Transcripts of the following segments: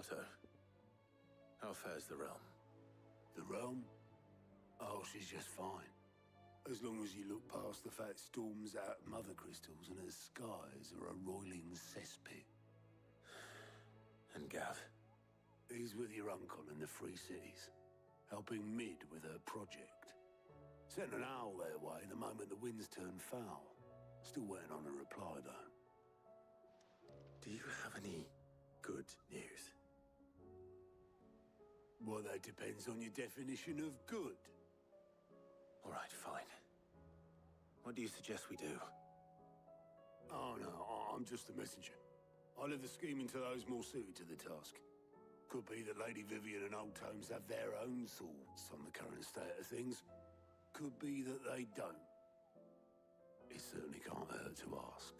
Otto, how fares the realm? The realm? Oh, she's just fine. As long as you look past the fat storms out mother crystals and her skies are a roiling cesspit. And Gav? He's with your uncle in the Free Cities, helping Mid with her project. Sent an owl their way the moment the winds turned foul. Still waiting on a reply, though. Do you have any good news? Well, that depends on your definition of good. All right, fine. What do you suggest we do? Oh, no, I'm just a messenger. I leave the scheming to those more suited to the task. Could be that Lady Vivian and Old Tomes have their own thoughts on the current state of things. Could be that they don't. It certainly can't hurt to ask.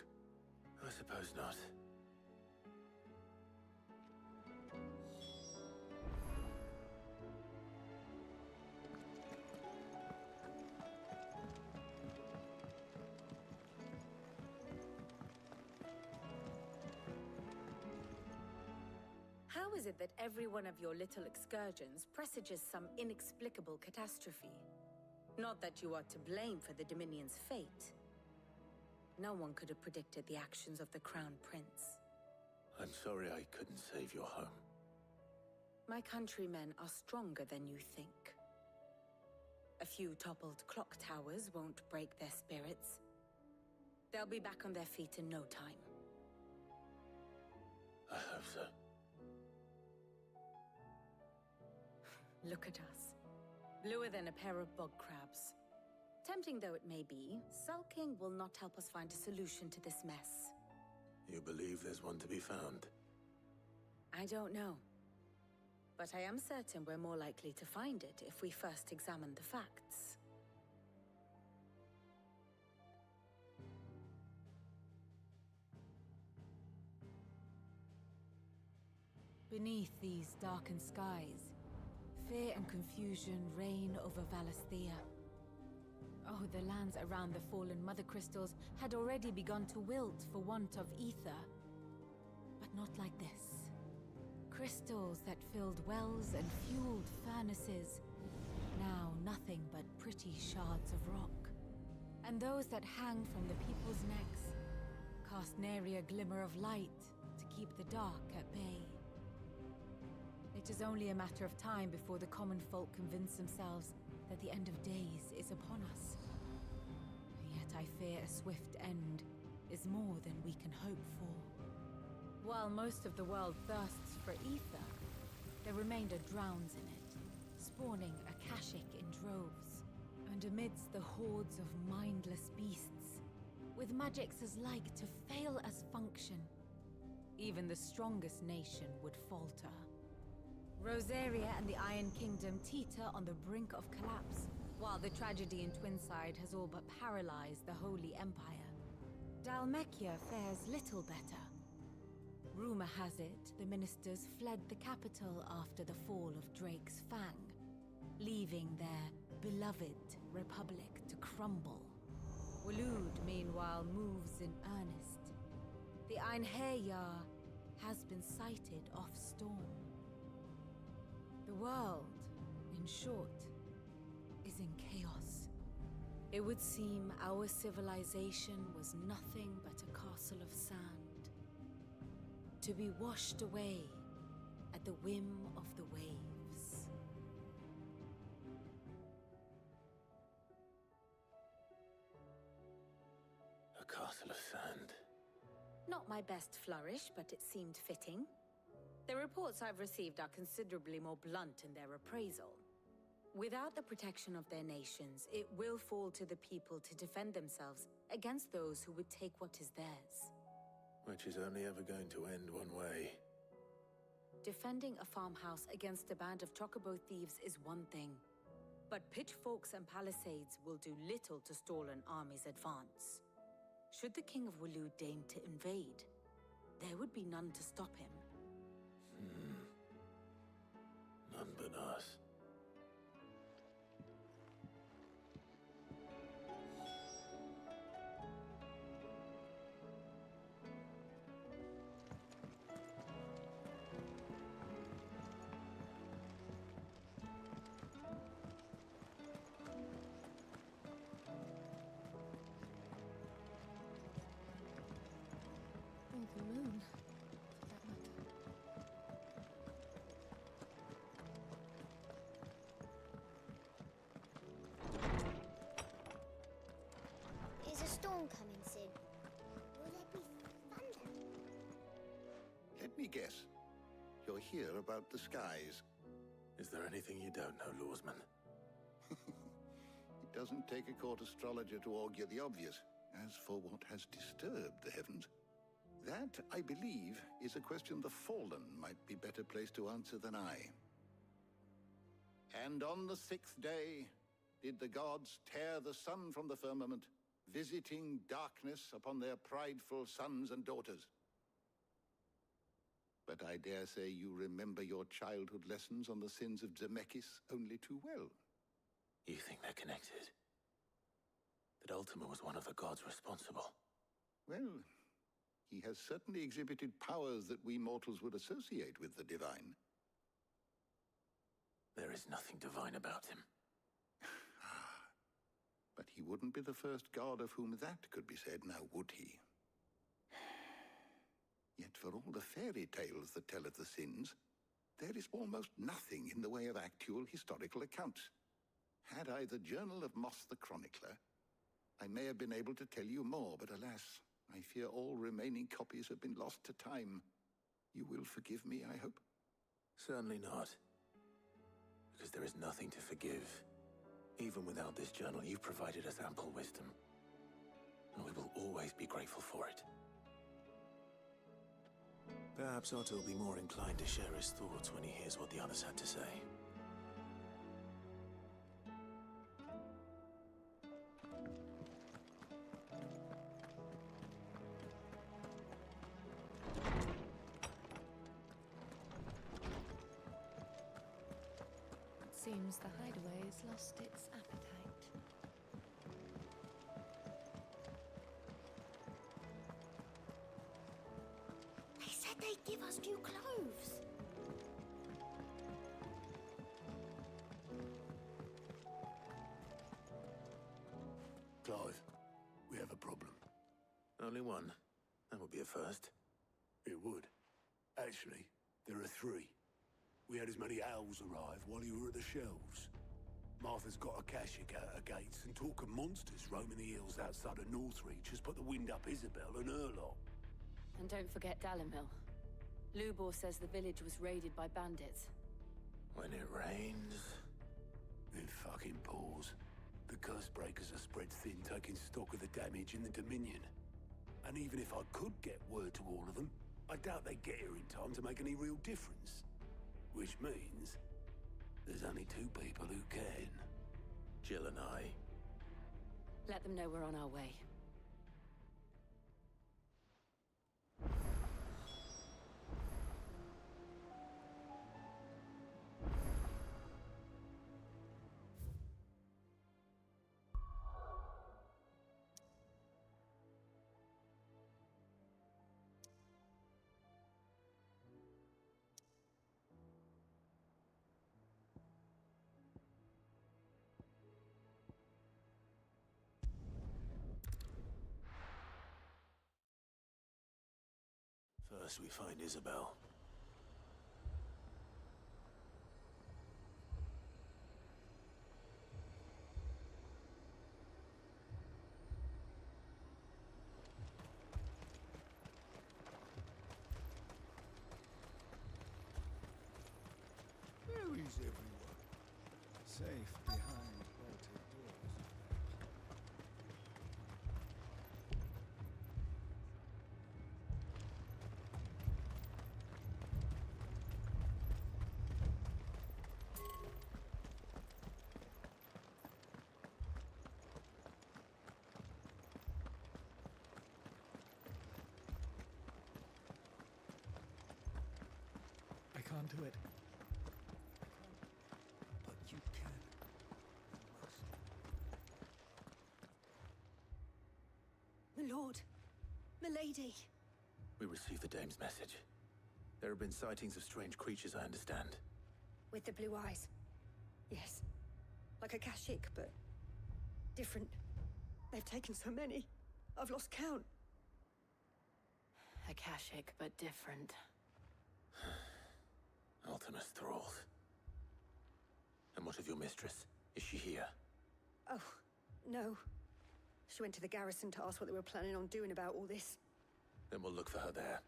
I suppose not. How is it that every one of your little excursions presages some inexplicable catastrophe? Not that you are to blame for the Dominion's fate. No one could have predicted the actions of the Crown Prince. I'm sorry I couldn't save your home. My countrymen are stronger than you think. A few toppled clock towers won't break their spirits. They'll be back on their feet in no time. I hope so. Look at us. Bluer than a pair of bog crabs. Tempting though it may be, sulking will not help us find a solution to this mess. You believe there's one to be found? I don't know. But I am certain we're more likely to find it if we first examine the facts. Beneath these darkened skies, fear and confusion reign over Valisthea. Oh, the lands around the fallen mother crystals had already begun to wilt for want of ether. But not like this. Crystals that filled wells and fueled furnaces, now nothing but pretty shards of rock. And those that hang from the people's necks cast nary a glimmer of light to keep the dark at bay. It is only a matter of time before the common folk convince themselves that the end of days is upon us. Yet I fear a swift end is more than we can hope for. While most of the world thirsts for ether, the remainder drowns in it, spawning Akashic in droves. And amidst the hordes of mindless beasts, with magics as like to fail as function, even the strongest nation would falter. Rosaria and the Iron Kingdom teeter on the brink of collapse, while the tragedy in Twinside has all but paralyzed the Holy Empire. Dalmekia fares little better. Rumor has it the ministers fled the capital after the fall of Drake's Fang, leaving their beloved republic to crumble. Waloed, meanwhile, moves in earnest. The Einherjar has been sighted off storm. The world, in short, is in chaos. It would seem our civilization was nothing but a castle of sand, to be washed away at the whim of the waves. A castle of sand. Not my best flourish, but it seemed fitting. The reports I've received are considerably more blunt in their appraisal. Without the protection of their nations, it will fall to the people to defend themselves against those who would take what is theirs. Which is only ever going to end one way. Defending a farmhouse against a band of chocobo thieves is one thing, but pitchforks and palisades will do little to stall an army's advance. Should the King of Waloed deign to invade, there would be none to stop him. None but us. me guess. You're here about the skies. Is there anything you don't know, Lawsman? It doesn't take a court astrologer to augur the obvious. As for what has disturbed the heavens, that, I believe, is a question the Fallen might be better placed to answer than I. And on the 6th day did the gods tear the sun from the firmament, visiting darkness upon their prideful sons and daughters. But I dare say you remember your childhood lessons on the sins of Zemeckis only too well. You think they're connected? That Ultima was one of the gods responsible? Well, he has certainly exhibited powers that we mortals would associate with the divine. There is nothing divine about him. But he wouldn't be the first god of whom that could be said, now would he? Yet for all the fairy tales that tell of the sins, there is almost nothing in the way of actual historical accounts. Had I the Journal of Moss the Chronicler, I may have been able to tell you more, but alas, I fear all remaining copies have been lost to time. You will forgive me, I hope? Certainly not. Because there is nothing to forgive. Even without this journal, you've provided us ample wisdom. And we will always be grateful for it. Perhaps Otto will be more inclined to share his thoughts when he hears what the others had to say. Seems the hideaway has lost its appetite. They said they'd give us new clothes. Clive, we have a problem. Only one. That would be a first. It would. Actually, there are 3. We had as many owls arrive while you were at the shelves. Martha's got a Kashik out her gates, and talk of monsters roaming the hills outside of Northreach has put the wind up Isabel and her lot. And don't forget Dalimil. Lubor says the village was raided by bandits. When it rains... It fucking pours. The curse breakers are spread thin, taking stock of the damage in the Dominion. And even if I could get word to all of them, I doubt they'd get here in time to make any real difference. Which means there's only 2 people who can. Jill and I. Let them know we're on our way. First we find Isabel. Where is everyone? Safe behind bolted doors. I can't do it. But you can. You must. My lord. Milady. We received the dame's message. There have been sightings of strange creatures, I understand. With the blue eyes. Yes. Like a Kashik, but different. They've taken so many. I've lost count. Akashic, but different. Ultima's thralls. And what of your mistress? Is she here? Oh, no. She went to the garrison to ask what they were planning on doing about all this. Then we'll look for her there.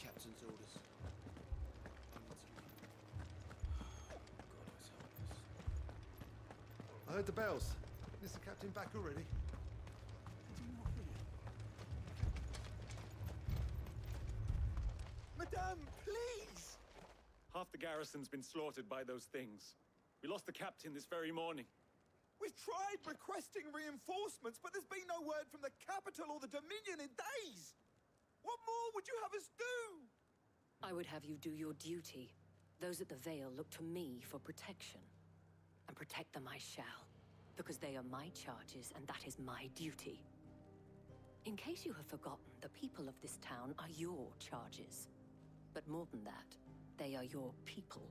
Captain's orders. I heard the bells. Is the captain back already? Madame, please! Half the garrison's been slaughtered by those things. We lost the captain this very morning. We've tried requesting reinforcements, but there's been no word from the capital or the Dominion in days! What more would you have us do? I would have you do your duty. Those at the Vale look to me for protection. And protect them I shall, because they are my charges, and that is my duty. In case you have forgotten, the people of this town are your charges. But more than that, they are your people.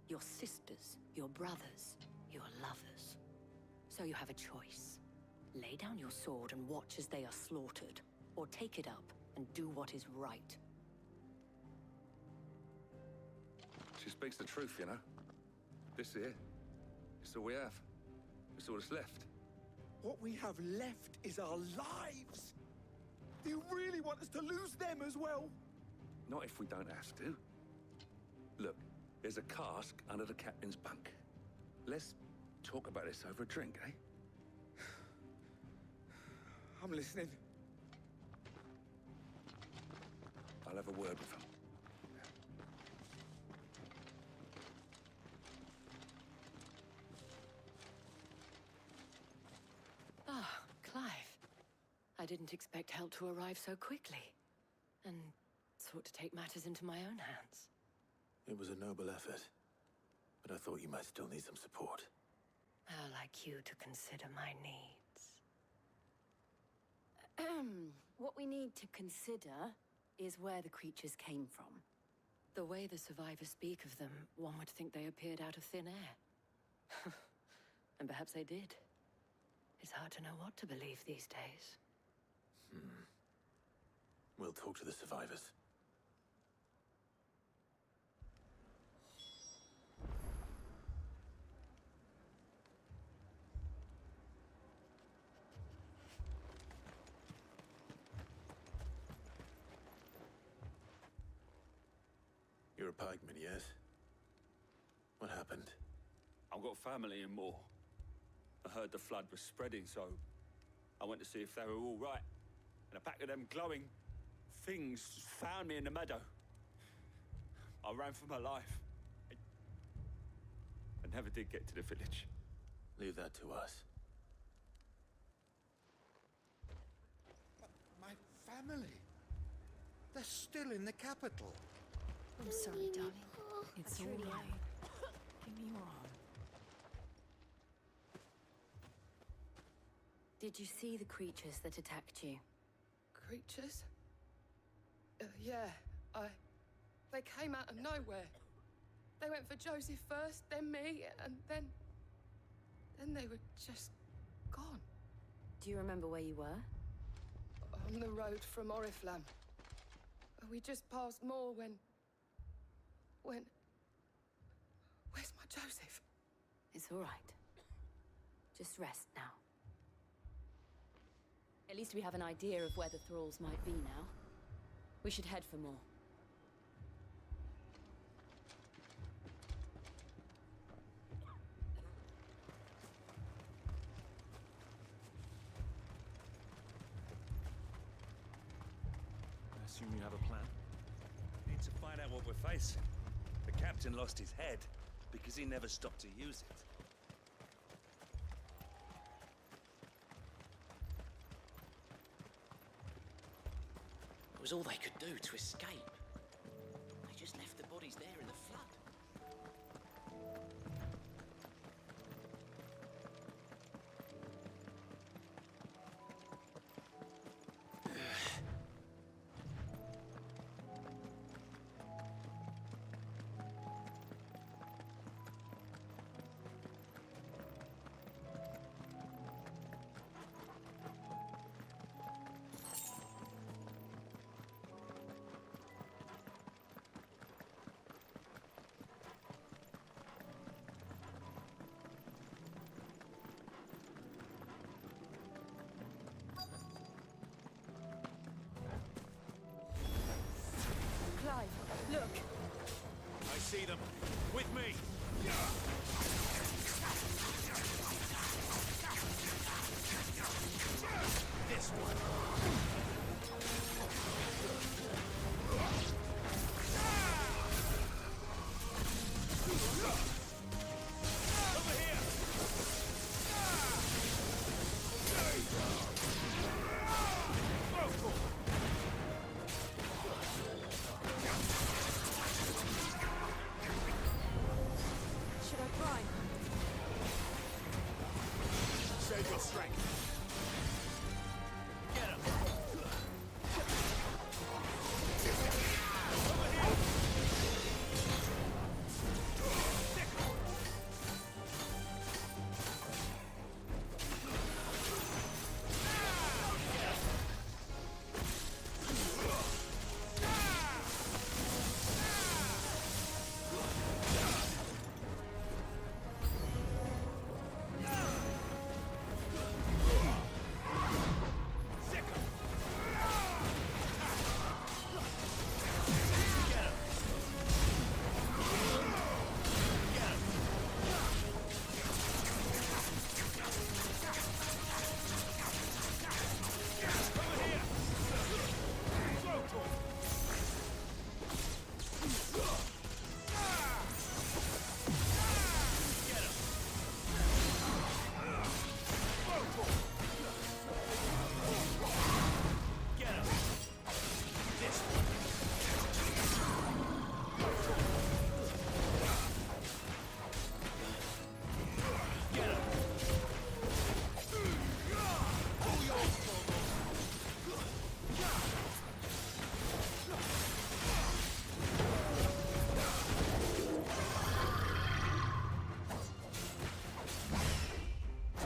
Your sisters, your brothers, your lovers. So you have a choice. Lay down your sword and watch as they are slaughtered, or take it up and do what is right. She speaks the truth, you know. This here, it's all we have. It's all that's left. What we have left is our lives! Do you really want us to lose them as well? Not if we don't have to. Look, there's a cask under the captain's bunk. Let's talk about this over a drink, eh? I'm listening. I'll have a word with him. Ah, Clive. I didn't expect help to arrive so quickly. And sought to take matters into my own hands. It was a noble effort, but I thought you might still need some support. How like you to consider my needs. What we need to consider is where the creatures came from. The way the survivors speak of them, one would think they appeared out of thin air. And perhaps they did. It's hard to know what to believe these days. We'll talk to the survivors. You're a pikeman, yes? What happened? I've got family in Moor. I heard the flood was spreading, so I went to see if they were all right. And a pack of them glowing things found me in the meadow. I ran for my life. I never did get to the village. Leave that to us. My family. They're still in the capital. I'm sorry, darling. It's all right. Give me your arm. Did you see the creatures that attacked you? Creatures? Yeah, They came out of nowhere. They went for Joseph first, then me, and then they were just gone. Do you remember where you were? On the road from Oriflamme. We just passed Moor when... Where's my Joseph? It's all right. Just rest now. At least we have an idea of where the thralls might be now. We should head for more. I assume you have a plan? Need to find out what we're facing. The captain lost his head because he never stopped to use it. It was all they could do to escape. They just left the bodies there in the flood. This one. Should I try? Save your strength. Get him. Over here.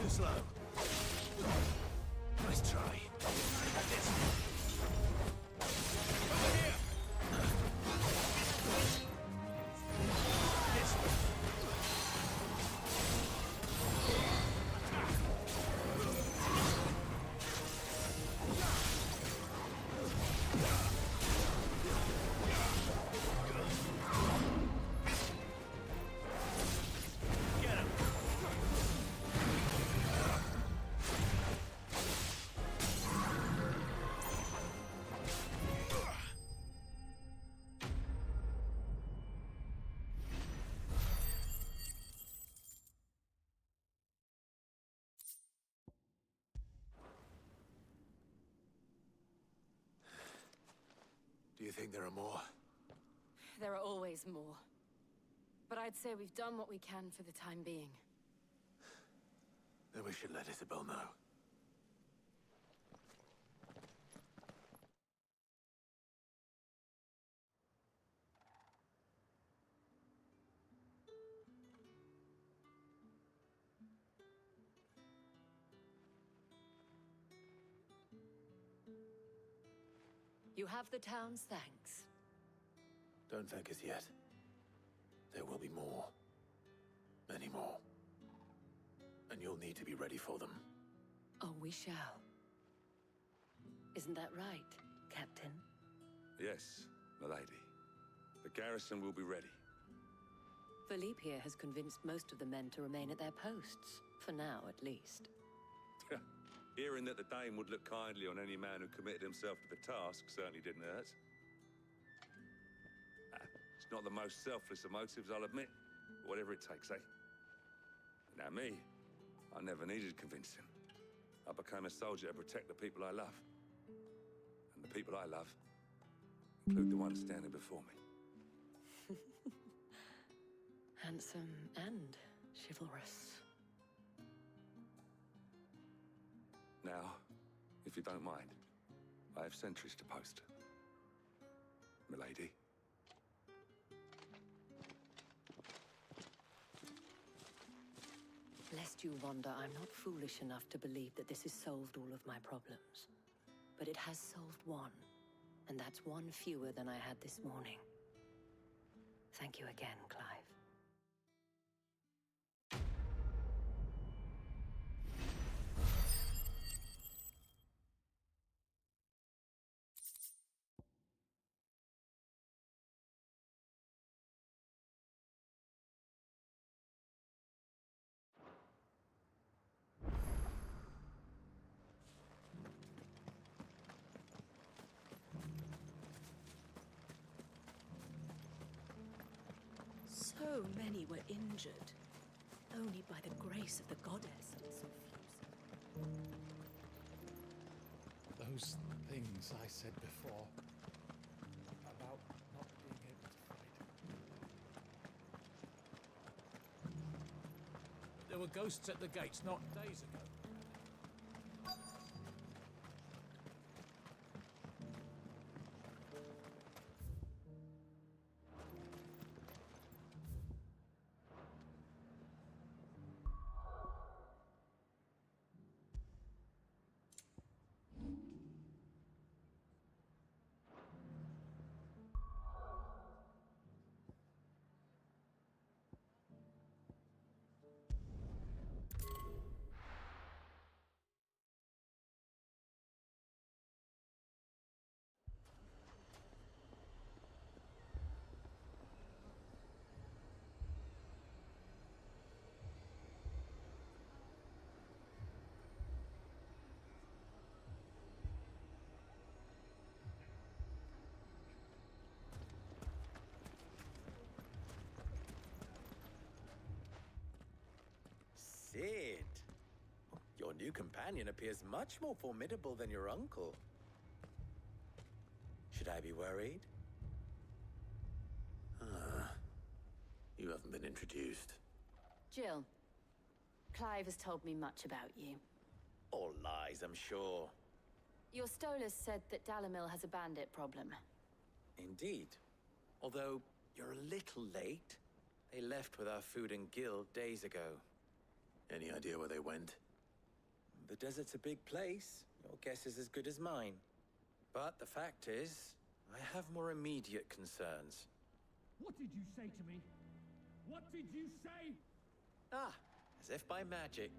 Slow. Nice try. This. Over here. This way. Get him. Do you think there are more? There are always more. But I'd say we've done what we can for the time being. Then we should let Isabel know. You have the town's thanks. Don't thank us yet. There will be more. Many more. And you'll need to be ready for them. Oh, we shall. Isn't that right, Captain? Yes, milady. The garrison will be ready. Philippe here has convinced most of the men to remain at their posts. For now, at least. Hearing that the Dane would look kindly on any man who committed himself to the task certainly didn't hurt. It's not the most selfless of motives, I'll admit. Whatever it takes, eh? Now me, I never needed convincing. I became a soldier to protect the people I love. And the people I love include the ones standing before me. Handsome and chivalrous. Now, if you don't mind, I have sentries to post. Milady. Lest you wonder, I'm not foolish enough to believe that this has solved all of my problems. But it has solved one, and that's one fewer than I had this morning. Thank you again, Clive. So many were injured. Only by the grace of the goddess did so few. Those things I said before about not being able to fight. There were ghosts at the gates not days ago. Sid! Your new companion appears much more formidable than your uncle. Should I be worried? You haven't been introduced. Jill, Clive has told me much about you. All lies, I'm sure. Your Stolas said that Dalamil has a bandit problem. Indeed. Although, you're a little late. They left with our food and guild days ago. Any idea where they went? The desert's a big place. Your guess is as good as mine. But the fact is, I have more immediate concerns. What did you say to me? What did you say? Ah, as if by magic.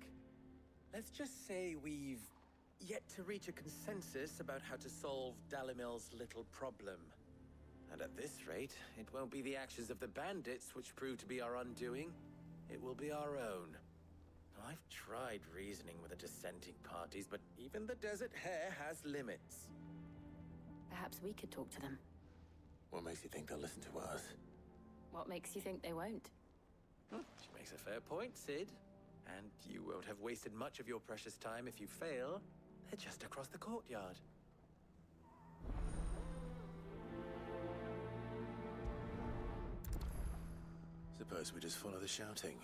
Let's just say we've yet to reach a consensus about how to solve Dalimil's little problem. And at this rate, it won't be the actions of the bandits which prove to be our undoing. It will be our own. I've tried reasoning with the dissenting parties, but even the Desert Hare has limits. Perhaps we could talk to them. What makes you think they'll listen to us? What makes you think they won't? She makes a fair point, Sid. And you won't have wasted much of your precious time if you fail. They're just across the courtyard. Suppose we just follow the shouting.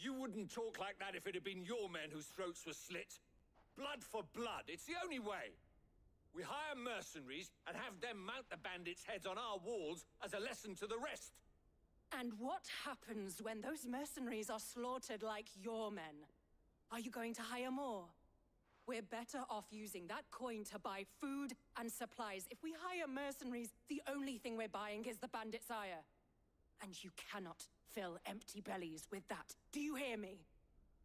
You wouldn't talk like that if it had been your men whose throats were slit. Blood for blood, it's the only way. We hire mercenaries and have them mount the bandits' heads on our walls as a lesson to the rest. And what happens when those mercenaries are slaughtered like your men? Are you going to hire more? We're better off using that coin to buy food and supplies. If we hire mercenaries, the only thing we're buying is the bandits' ire. And you cannot fill empty bellies with that. Do you hear me?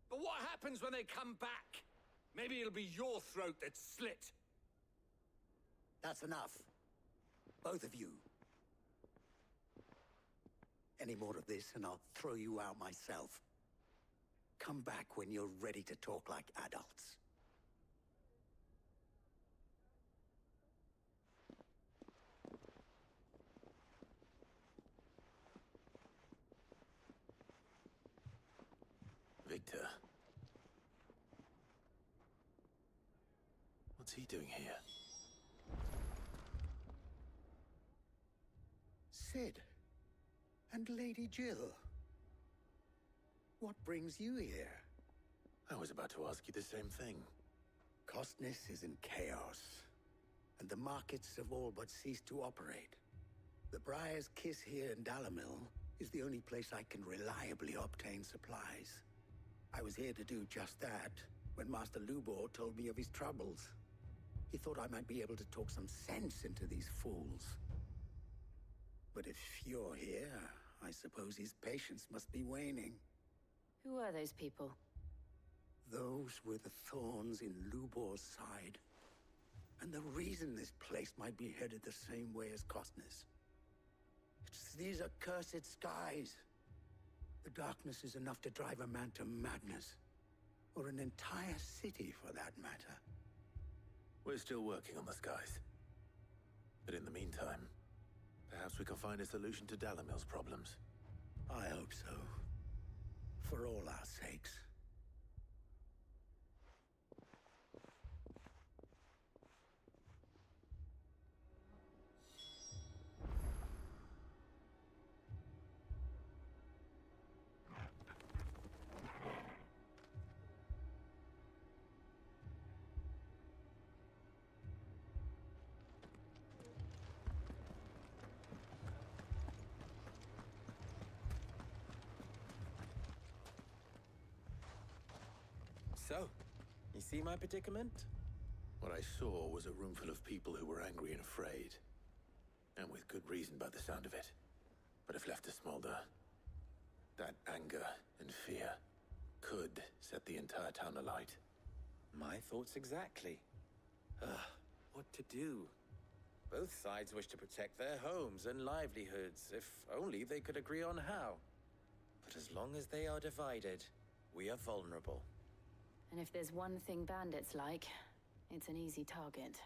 But what happens when they come back? Maybe it'll be your throat that's slit. That's enough. Both of you. Any more of this and I'll throw you out myself. Come back when you're ready to talk like adults. Victor. What's he doing here? Sid. And Lady Jill. What brings you here? I was about to ask you the same thing. Costness is in chaos, and the markets have all but ceased to operate. The Briar's Kiss here in Dalamil is the only place I can reliably obtain supplies. I was here to do just that when Master Lubor told me of his troubles. He thought I might be able to talk some sense into these fools. But if you're here, I suppose his patience must be waning. Who are those people? Those were the thorns in Lubor's side. And the reason this place might be headed the same way as Costner's. It's these accursed skies. The darkness is enough to drive a man to madness. Or an entire city, for that matter. We're still working on the skies. But in the meantime, perhaps we can find a solution to Dalamil's problems. I hope so. For all our sakes. So, you see my predicament? What I saw was a room full of people who were angry and afraid. And with good reason by the sound of it. But if left to smolder, that anger and fear could set the entire town alight. My thoughts exactly. What to do? Both sides wish to protect their homes and livelihoods, if only they could agree on how. But as long as they are divided, we are vulnerable. And if there's one thing bandits like, it's an easy target.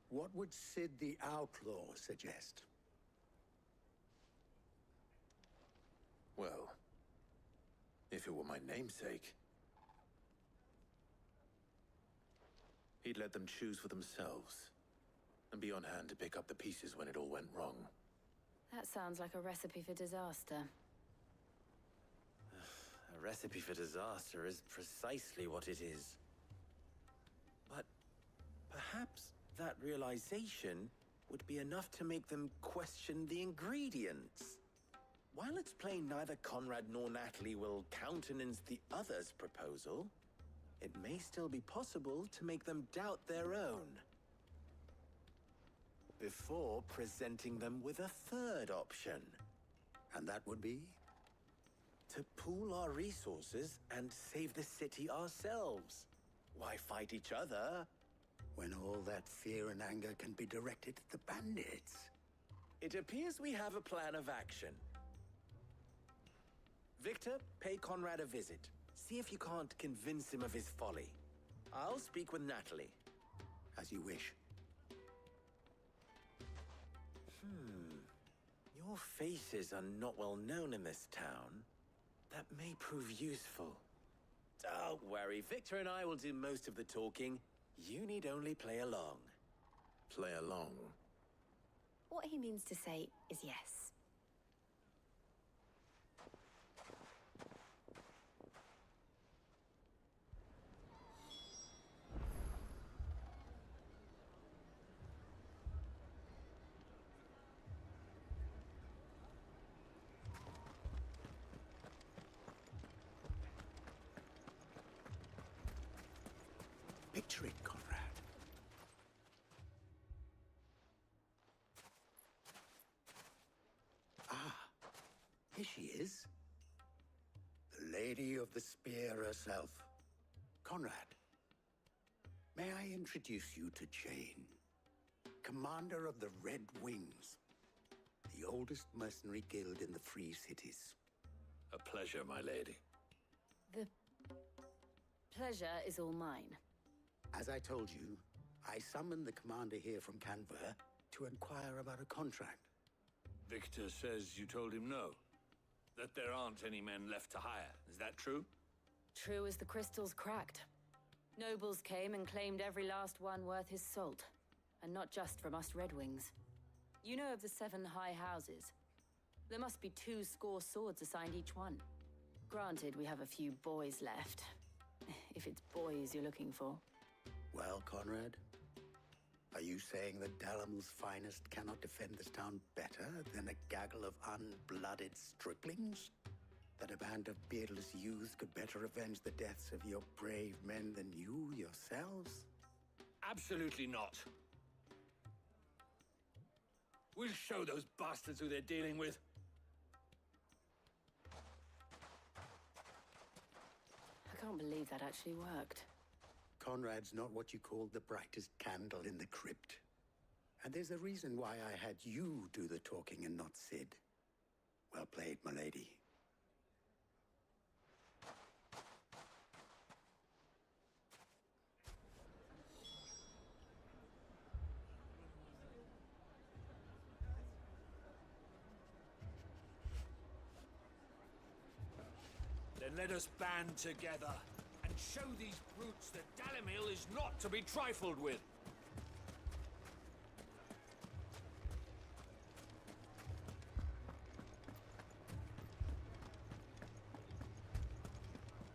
What would Sid the Outlaw suggest? Well, if it were my namesake, he'd let them choose for themselves, and be on hand to pick up the pieces when it all went wrong. That sounds like a recipe for disaster. A recipe for disaster is precisely what it is. But perhaps that realization would be enough to make them question the ingredients. While it's plain neither Conrad nor Natalie will countenance the other's proposal, it may still be possible to make them doubt their own. Before presenting them with a third option. And that would be? To pool our resources and save the city ourselves. Why fight each other? When all that fear and anger can be directed at the bandits. It appears we have a plan of action. Victor, pay Conrad a visit. See if you can't convince him of his folly. I'll speak with Natalie. As you wish. Your faces are not well known in this town. That may prove useful. Don't worry, Victor and I will do most of the talking. You need only play along. Play along? What he means to say is yes. Picture it, Conrad. Ah, here she is. The Lady of the Spear herself. Conrad, may I introduce you to Jane, commander of the Red Wings, the oldest mercenary guild in the Free Cities. A pleasure, my lady. The pleasure is all mine. As I told you, I summoned the commander here from Canver to inquire about a contract. Victor says you told him no. That there aren't any men left to hire. Is that true? True as the crystals cracked. Nobles came and claimed every last one worth his salt. And not just from us Red Wings. You know of the 7 high houses. There must be 2 swords assigned each one. Granted, we have a few boys left. If it's boys you're looking for. Well, Conrad, are you saying that Dalamil's finest cannot defend this town better than a gaggle of unblooded striplings? That a band of beardless youths could better avenge the deaths of your brave men than you yourselves? Absolutely not. We'll show those bastards who they're dealing with. I can't believe that actually worked. Conrad's not what you call the brightest candle in the crypt. And there's a reason why I had you do the talking and not Sid. Well played, my lady. Then let us band together and show these brutes that Dalimil is not to be trifled with.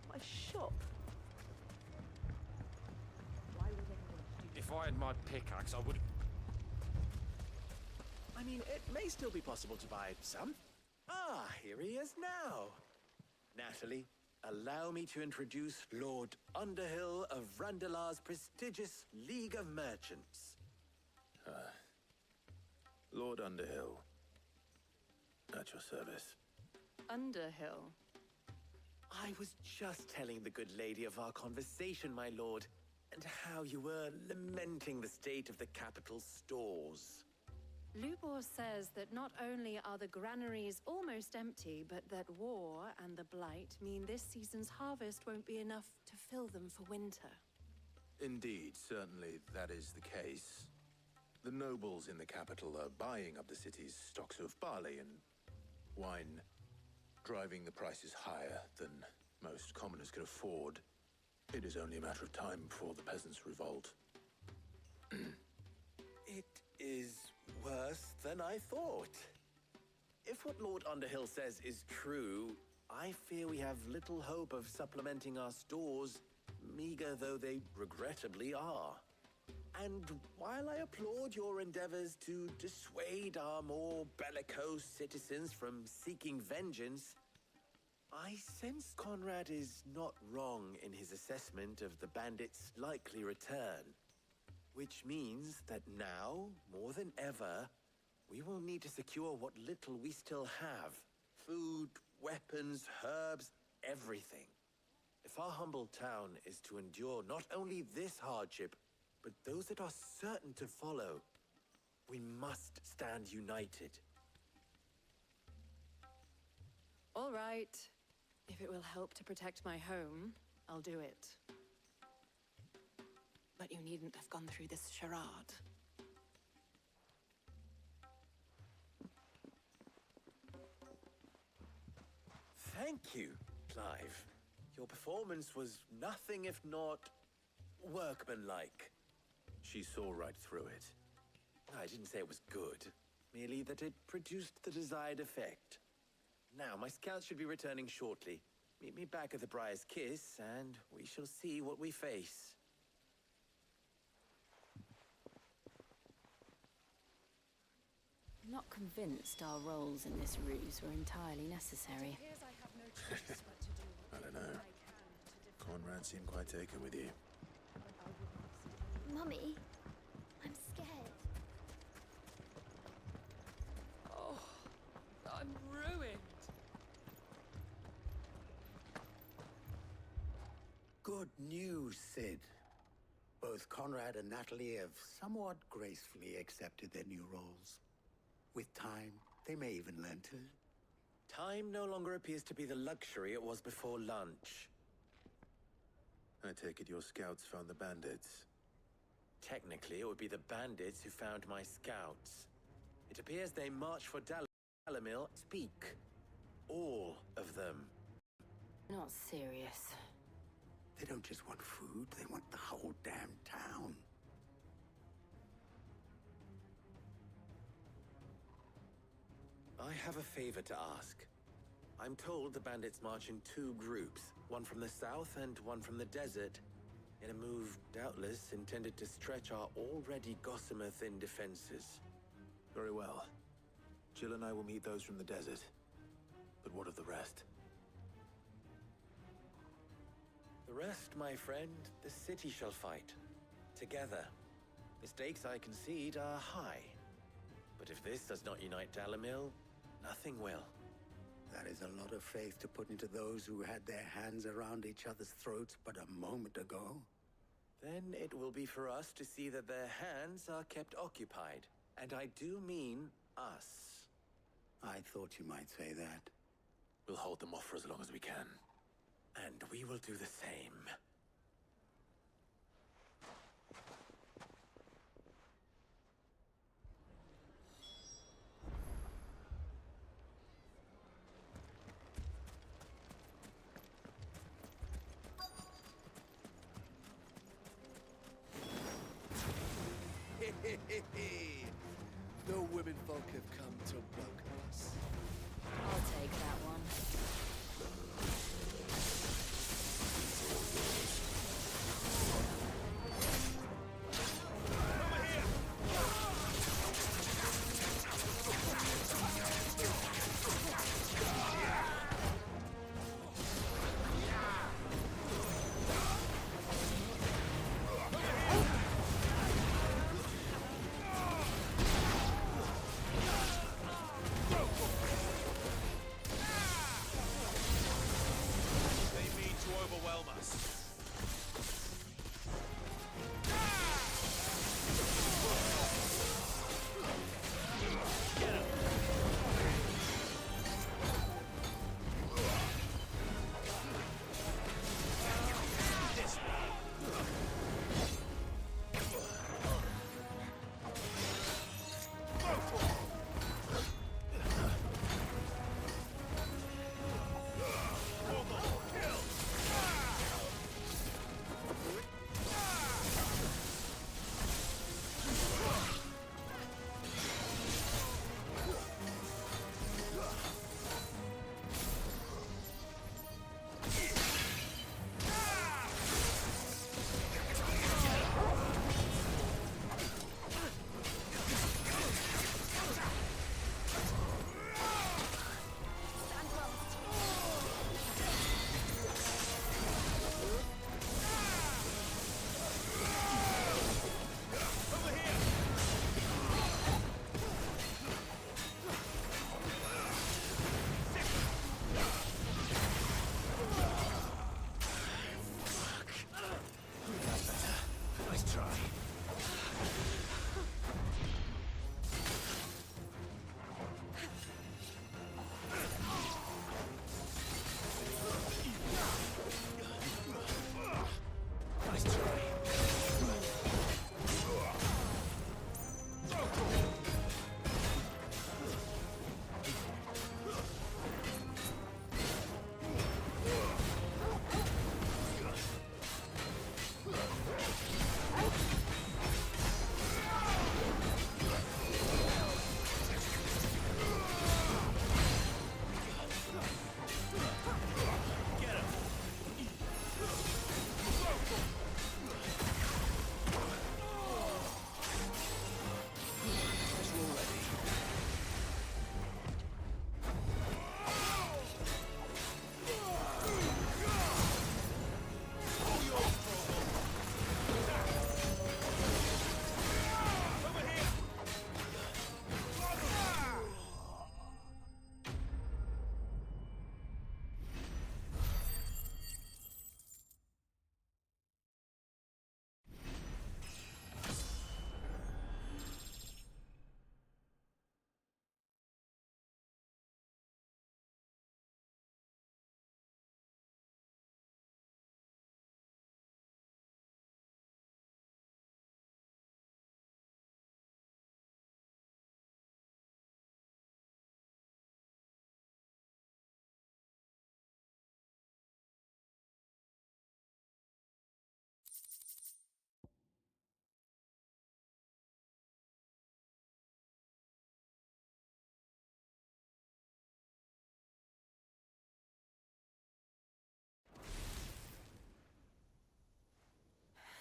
My shop? Why would anyone do If I had my pickaxe, I would... I mean, it may still be possible to buy some. Ah, here he is now. Natalie, allow me to introduce Lord Underhill of Randalar's prestigious League of Merchants. Lord Underhill. At your service. Underhill? I was just telling the good lady of our conversation, my lord, and how you were lamenting the state of the capital's stores. Lubor says that not only are the granaries almost empty, but that war and the Blight mean this season's harvest won't be enough to fill them for winter. Indeed, certainly that is the case. The nobles in the capital are buying up the city's stocks of barley and wine, driving the prices higher than most commoners can afford. It is only a matter of time before the peasants revolt. It is worse than I thought. If what Lord Underhill says is true, I fear we have little hope of supplementing our stores, meager though they regrettably are. And while I applaud your endeavors to dissuade our more bellicose citizens from seeking vengeance, I sense Conrad is not wrong in his assessment of the bandits' likely return. Which means that now, more than ever, we will need to secure what little we still have. Food, weapons, herbs, everything. If our humble town is to endure not only this hardship, but those that are certain to follow, we must stand united. All right. If it will help to protect my home, I'll do it. But you needn't have gone through this charade. Thank you, Clive. Your performance was nothing if not workmanlike. She saw right through it. I didn't say it was good, merely that it produced the desired effect. Now, my scouts should be returning shortly. Meet me back at the Briar's Kiss, and we shall see what we face. I'm not convinced our roles in this ruse were entirely necessary. I don't know. Conrad seemed quite taken with you. Mummy, I'm scared. Oh, I'm ruined. Good news, Sid. Both Conrad and Natalie have somewhat gracefully accepted their new roles. With time, they may even learn to. Time no longer appears to be the luxury it was before lunch. I take it your scouts found the bandits. Technically, it would be the bandits who found my scouts. It appears they marched for Dalimil. Speak. All of them. Not serious. They don't just want food, they want the whole damn town. I have a favor to ask. I'm told the bandits march in two groups, one from the south and one from the desert, in a move doubtless intended to stretch our already gossamer-thin defenses. Very well. Jill and I will meet those from the desert. But what of the rest? The rest, my friend, the city shall fight. Together. The stakes, I concede, are high. But if this does not unite Dalimil, nothing will. That is a lot of faith to put into those who had their hands around each other's throats but a moment ago. Then it will be for us to see that their hands are kept occupied. And I do mean us. I thought you might say that. We'll hold them off for as long as we can. And we will do the same. The women folk have come to welcome us. I'll take that one.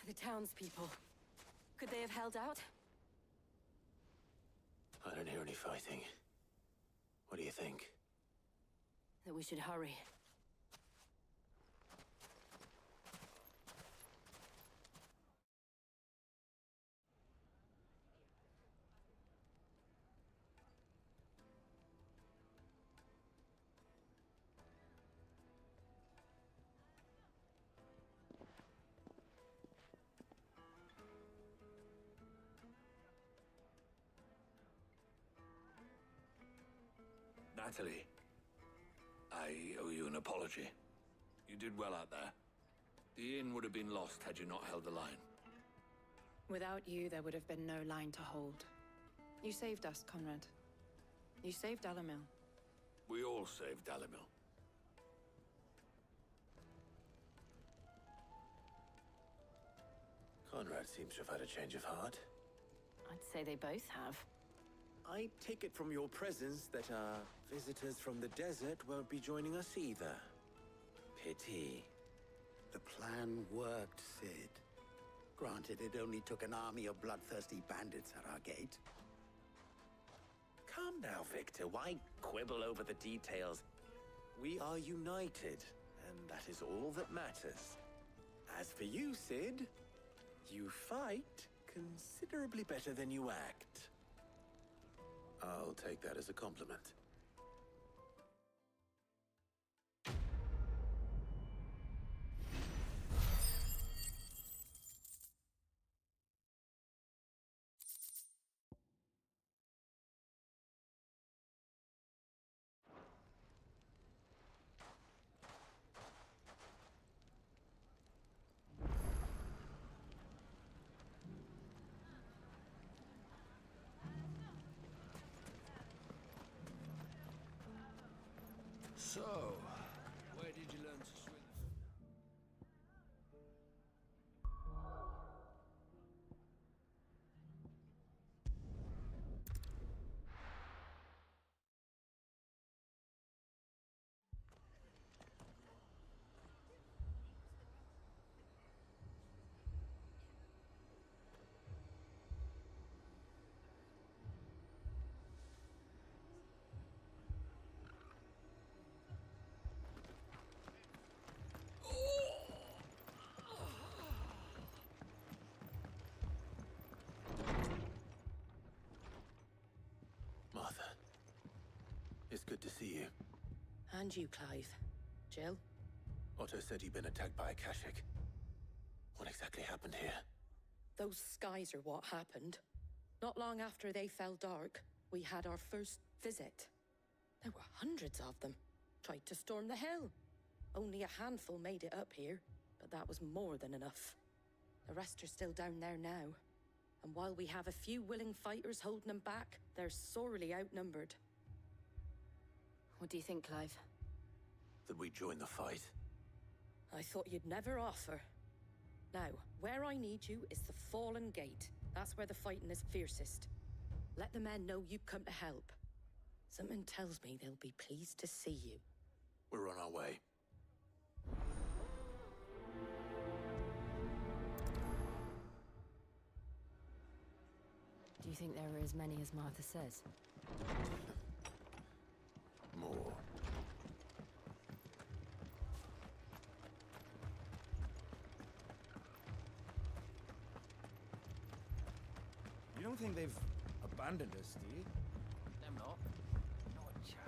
The townspeople. Could they have held out? I don't hear any fighting. What do you think? That we should hurry. Natalie, I owe you an apology. You did well out there. The inn would have been lost had you not held the line. Without you, there would have been no line to hold. You saved us, Conrad. You saved Dalimil. We all saved Dalimil. Conrad seems to have had a change of heart. I'd say they both have. I take it from your presence that our visitors from the desert won't be joining us either. Pity. The plan worked, Sid. Granted, it only took an army of bloodthirsty bandits at our gate. Calm now, Victor. Why quibble over the details? We are united, and that is all that matters. As for you, Sid, you fight considerably better than you act. I'll take that as a compliment. So, where did you learn to swim? Martha, it's good to see you. And you, Clive. Jill? Otto said you'd been attacked by a Kashik. What exactly happened here? Those skies are what happened. Not long after they fell dark, we had our first visit. There were hundreds of them. Tried to storm the hill. Only a handful made it up here, but that was more than enough. The rest are still down there now. And while we have a few willing fighters holding them back, they're sorely outnumbered. What do you think, Clive? That we join the fight? I thought you'd never offer. Now, where I need you is the Fallen Gate. That's where the fighting is fiercest. Let the men know you've come to help. Something tells me they'll be pleased to see you. We're on our way. Do you think there are as many as Martha says? More. You don't think they've abandoned us, do you? Them not. Not a chance.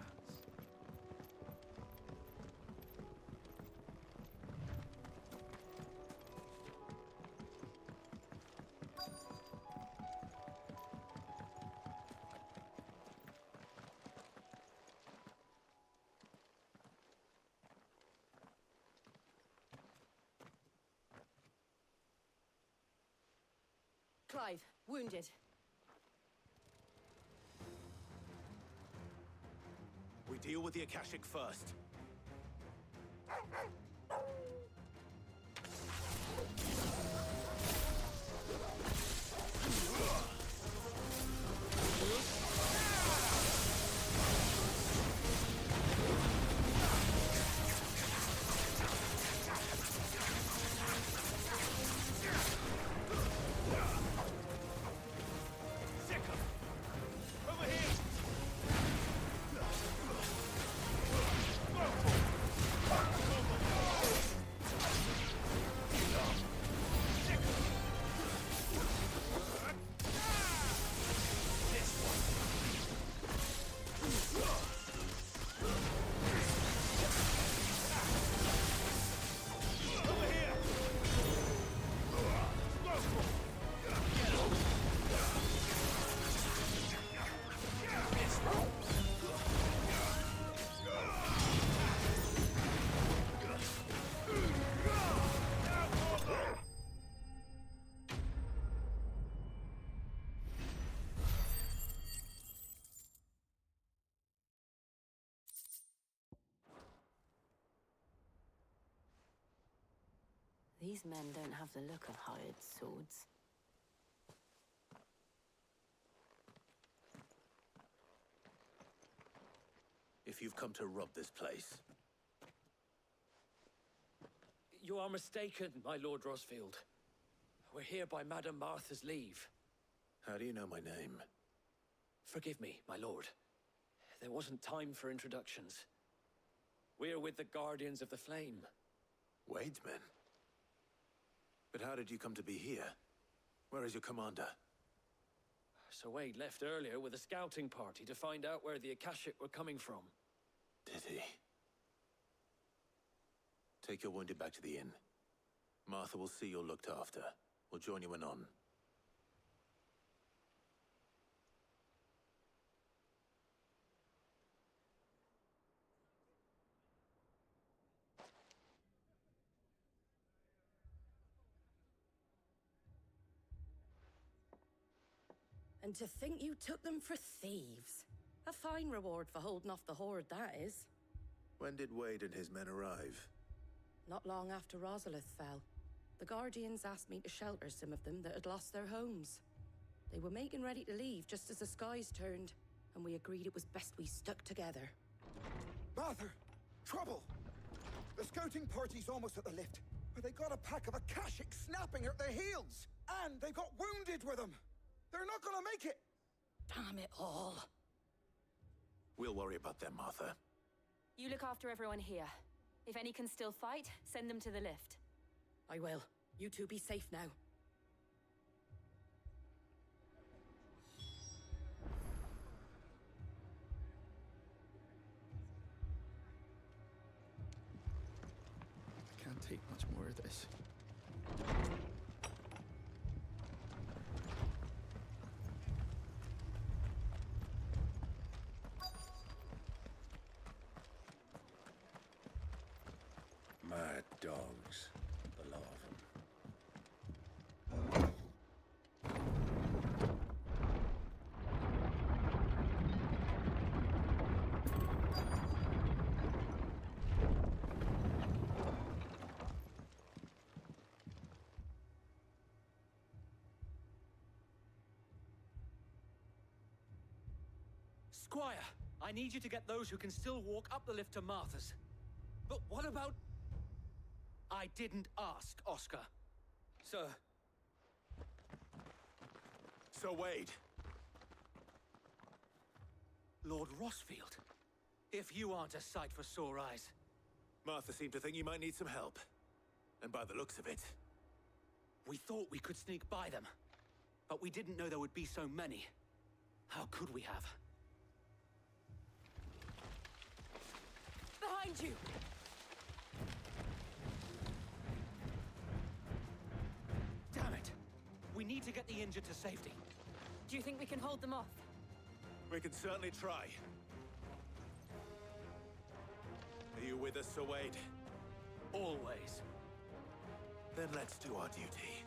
Clive, wounded. We deal with the Akashic first. These men don't have the look of hired swords. If you've come to rob this place, You are mistaken, my Lord Rosfield. We're here by Madame Martha's leave. how do you know my name? Forgive me, my lord. There wasn't time for introductions. We're with the Guardians of the Flame. Wade's men? But how did you come to be here? Where is your commander? Sir Wade left earlier with a scouting party to find out where the Akashic were coming from. Did he? Take your wounded back to the inn. Martha will see you're looked after. We'll join you anon. And to think you took them for thieves. A fine reward for holding off the horde, that is. When did Wade and his men arrive? Not long after Rosalith fell. The Guardians asked me to shelter some of them that had lost their homes. They were making ready to leave just as the skies turned, and we agreed it was best we stuck together. Martha! Trouble! The scouting party's almost at the lift, but they got a pack of Akashic snapping at their heels! And they got wounded with them! They're not gonna make it! Damn it all. We'll worry about them, Martha. You look after everyone here. If any can still fight, send them to the lift. I will. You two be safe now. I can't take much more of this. Mad dogs. The lot of them. Squire, I need you to get those who can still walk up the lift to Martha's. But what about... I didn't ask, Oscar. Sir. Sir Wade. Lord Rosfield. If you aren't a sight for sore eyes. Martha seemed to think you might need some help. And by the looks of it... We thought we could sneak by them. But we didn't know there would be so many. How could we have? Behind you! Damn it! We need to get the injured to safety. Do you think we can hold them off? We can certainly try. Are you with us, Sir Wade? Always. Then let's do our duty.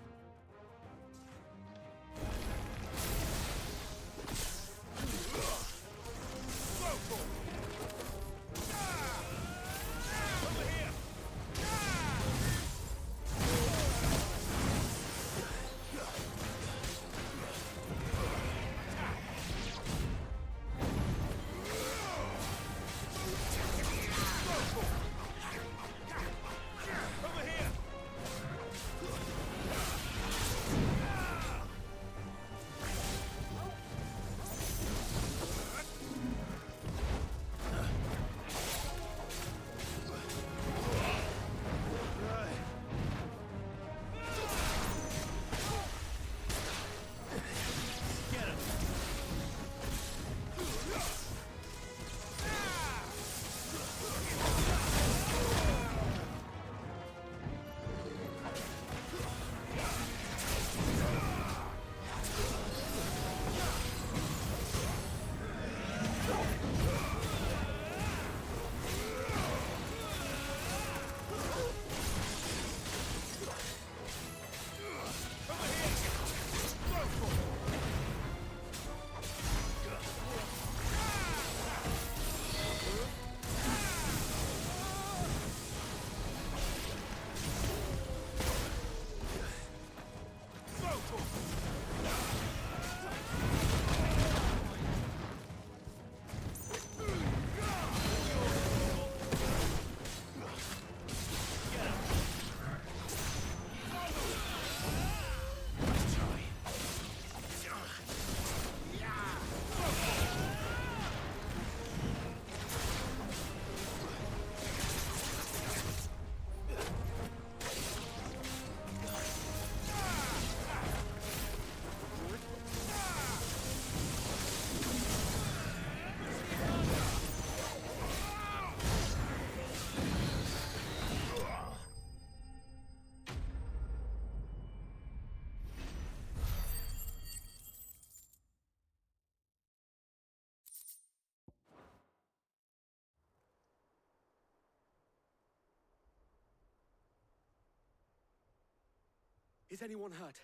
Is anyone hurt?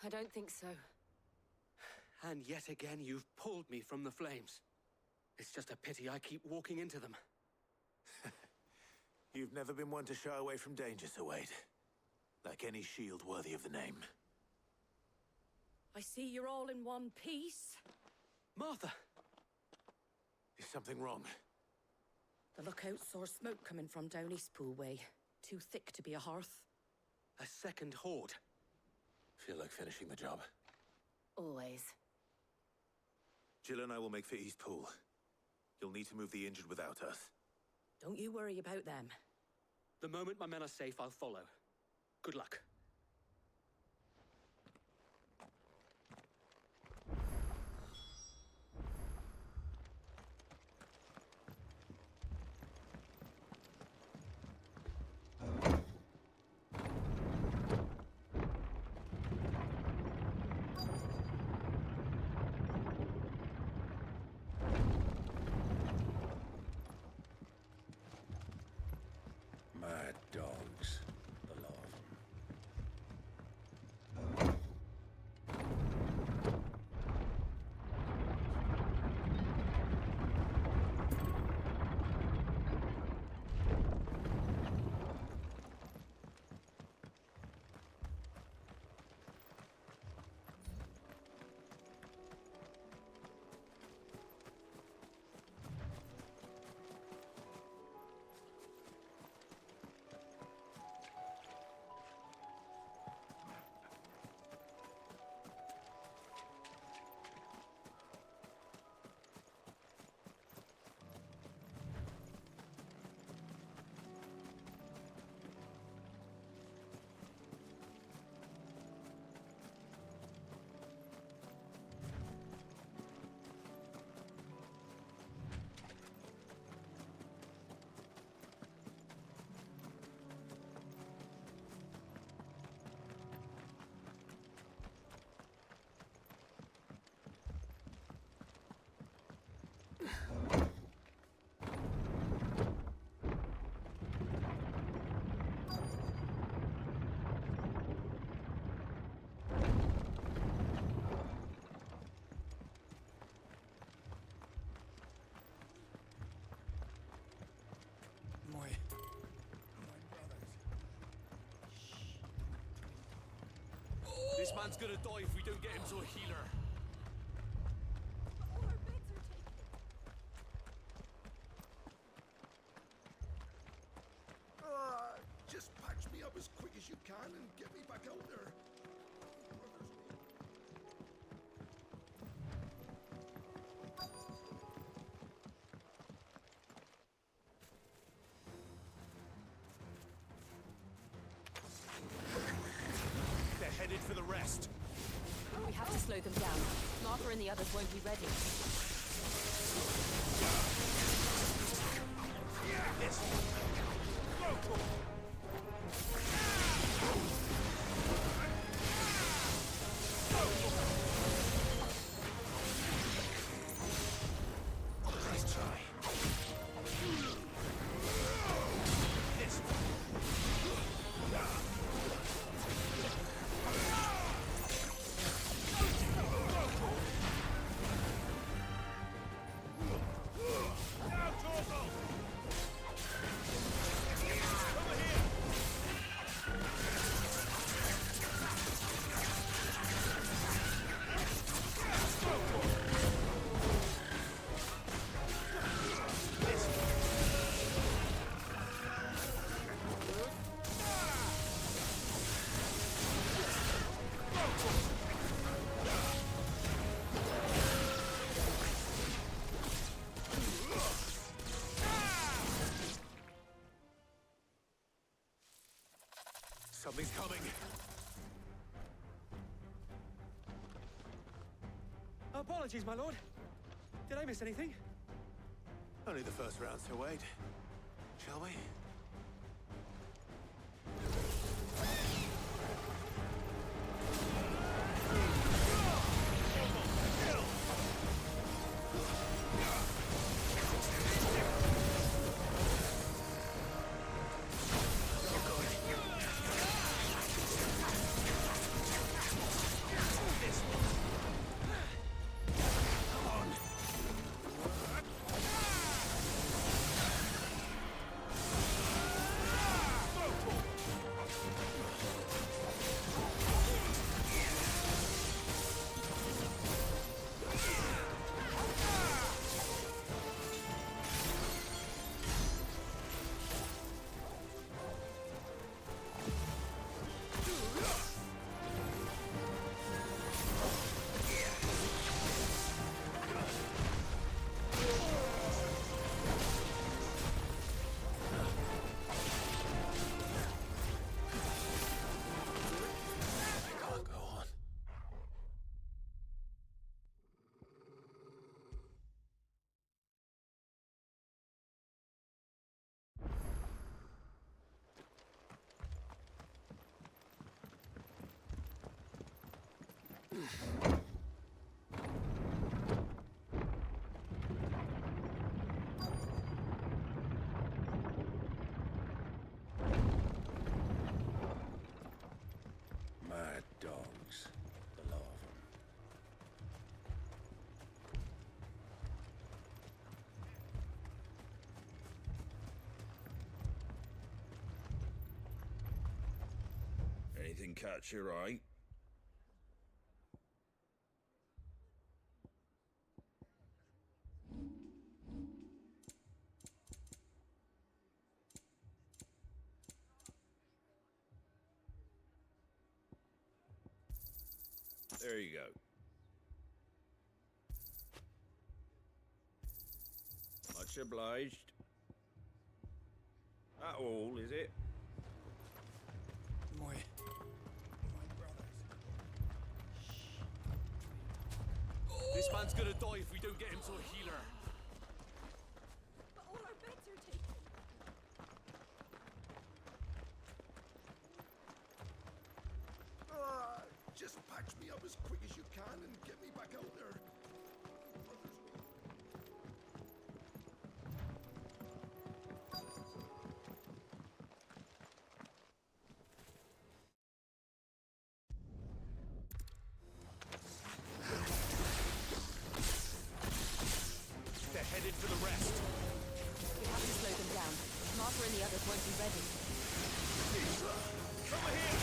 I don't think so. And yet again, you've pulled me from the flames. It's just a pity I keep walking into them. You've never been one to shy away from danger, Sir Wade. Like any shield worthy of the name. I see you're all in one piece. Martha! Is something wrong? The lookout saw smoke coming from down Eastpool way. Too thick to be a hearth. A second horde. Feel like finishing the job? Always. Jill and I will make for Eastpool. You'll need to move the injured without us. Don't you worry about them. The moment my men are safe, I'll follow. Good luck. Mad dogs. The lot of This man's gonna die if we don't get him to a healer. Just patch me up as quick as you can and get me back out there. They're headed for the rest. We have to slow them down. Martha and the others won't be ready. Yes. Go. Nice try. This. Now, Torval! Over here! Something's coming. Apologies, my lord. Did I miss anything? Only the first round, Sir Wade. Shall we? anything catch your eye? There you go. Much obliged. That all, is it? My This man's gonna die if we don't get him to a healer. But all our beds are taken. Just patch me up as quick as you can and get me back out there. They're headed for the rest. We have to slow them down. Martha and the others won't be ready. Over here! Over here!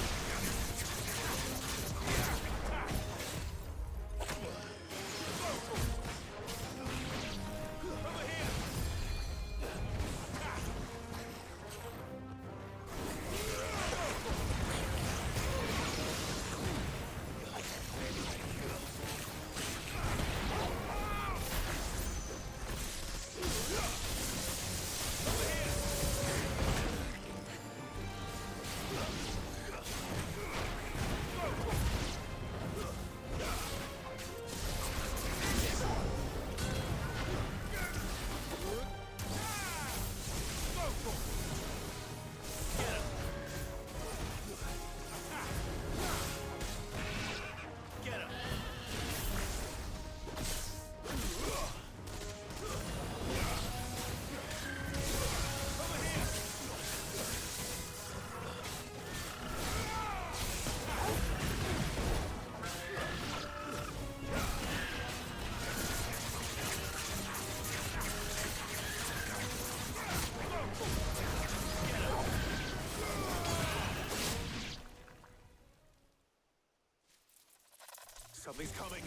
Something's coming.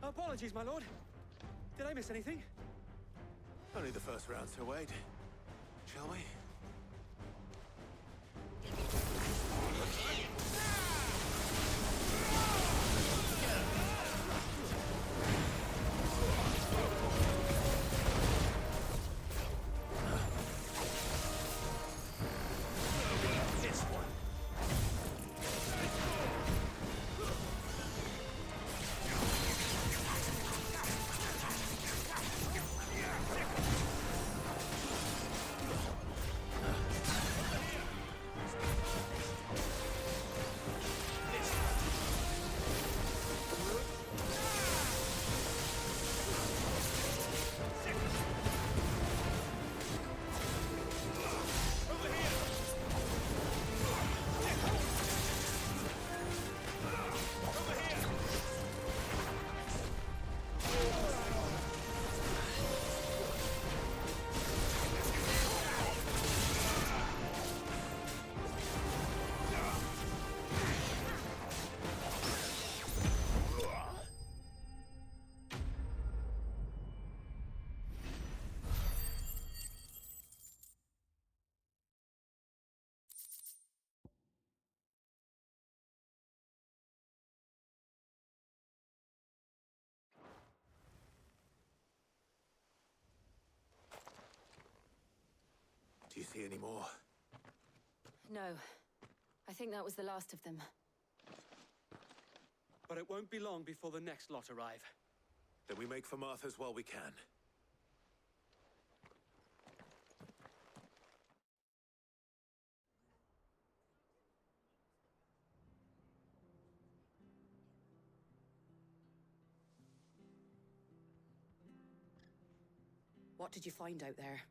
Apologies, my lord. Did I miss anything? Only the first round, Sir Wade. Shall we? Do you see any more? No. I think that was the last of them. But it won't be long before the next lot arrive. Then we make for Martha's while we can. What did you find out there?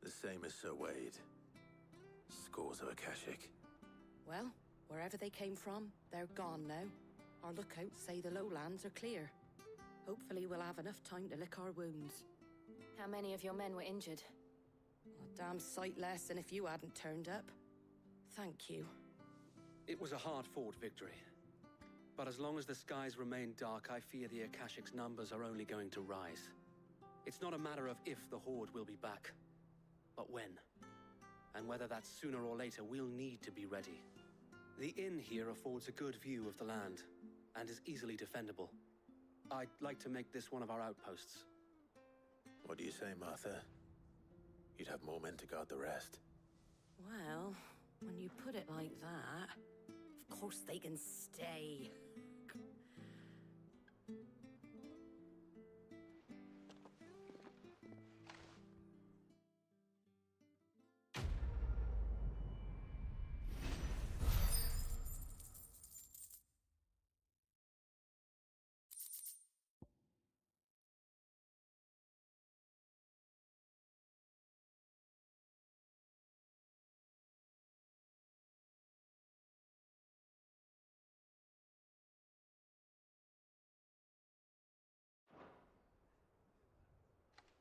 The same as Sir Wade. Scores of Akashic. Well, wherever they came from, they're gone now. Our lookouts say the lowlands are clear. Hopefully we'll have enough time to lick our wounds. How many of your men were injured? A damn sight less than if you hadn't turned up. Thank you. It was a hard-fought victory. But as long as the skies remain dark, I fear the Akashic's numbers are only going to rise. It's not a matter of if the Horde will be back, but when. And whether that's sooner or later, we'll need to be ready. The inn here affords a good view of the land, and is easily defendable. I'd like to make this one of our outposts. What do you say, Martha? You'd have more men to guard the rest. Well, when you put it like that, of course they can stay.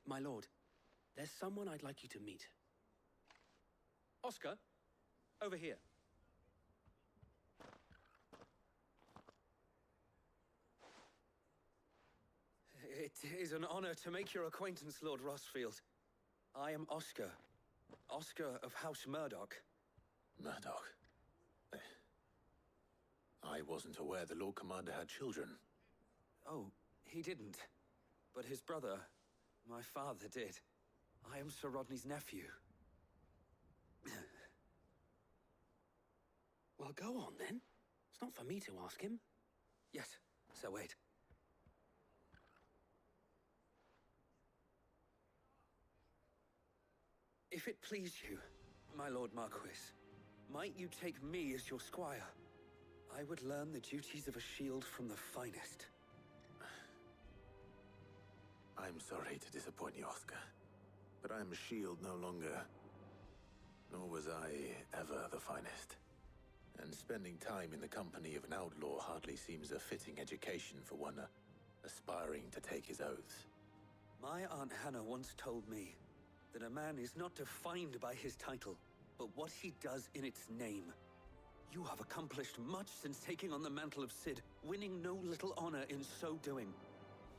My lord, there's someone I'd like you to meet. Oscar, over here. It is an honor to make your acquaintance, Lord Rossfield. I am Oscar. Oscar of House Murdoch. Murdoch? I wasn't aware the Lord Commander had children. Oh, he didn't. But his brother, my father, did. I am Sir Rodney's nephew. Well, go on then. It's not for me to ask him. Yes, Sir Wade. If it please you, my Lord Marquis, might you take me as your squire? I would learn the duties of a shield from the finest. I'm sorry to disappoint you, Oscar, but I'm a shield no longer. Nor was I ever the finest. And spending time in the company of an outlaw hardly seems a fitting education for one aspiring to take his oaths. My Aunt Hannah once told me that a man is not defined by his title, but what he does in its name. You have accomplished much since taking on the mantle of Cid, winning no little honor in so doing.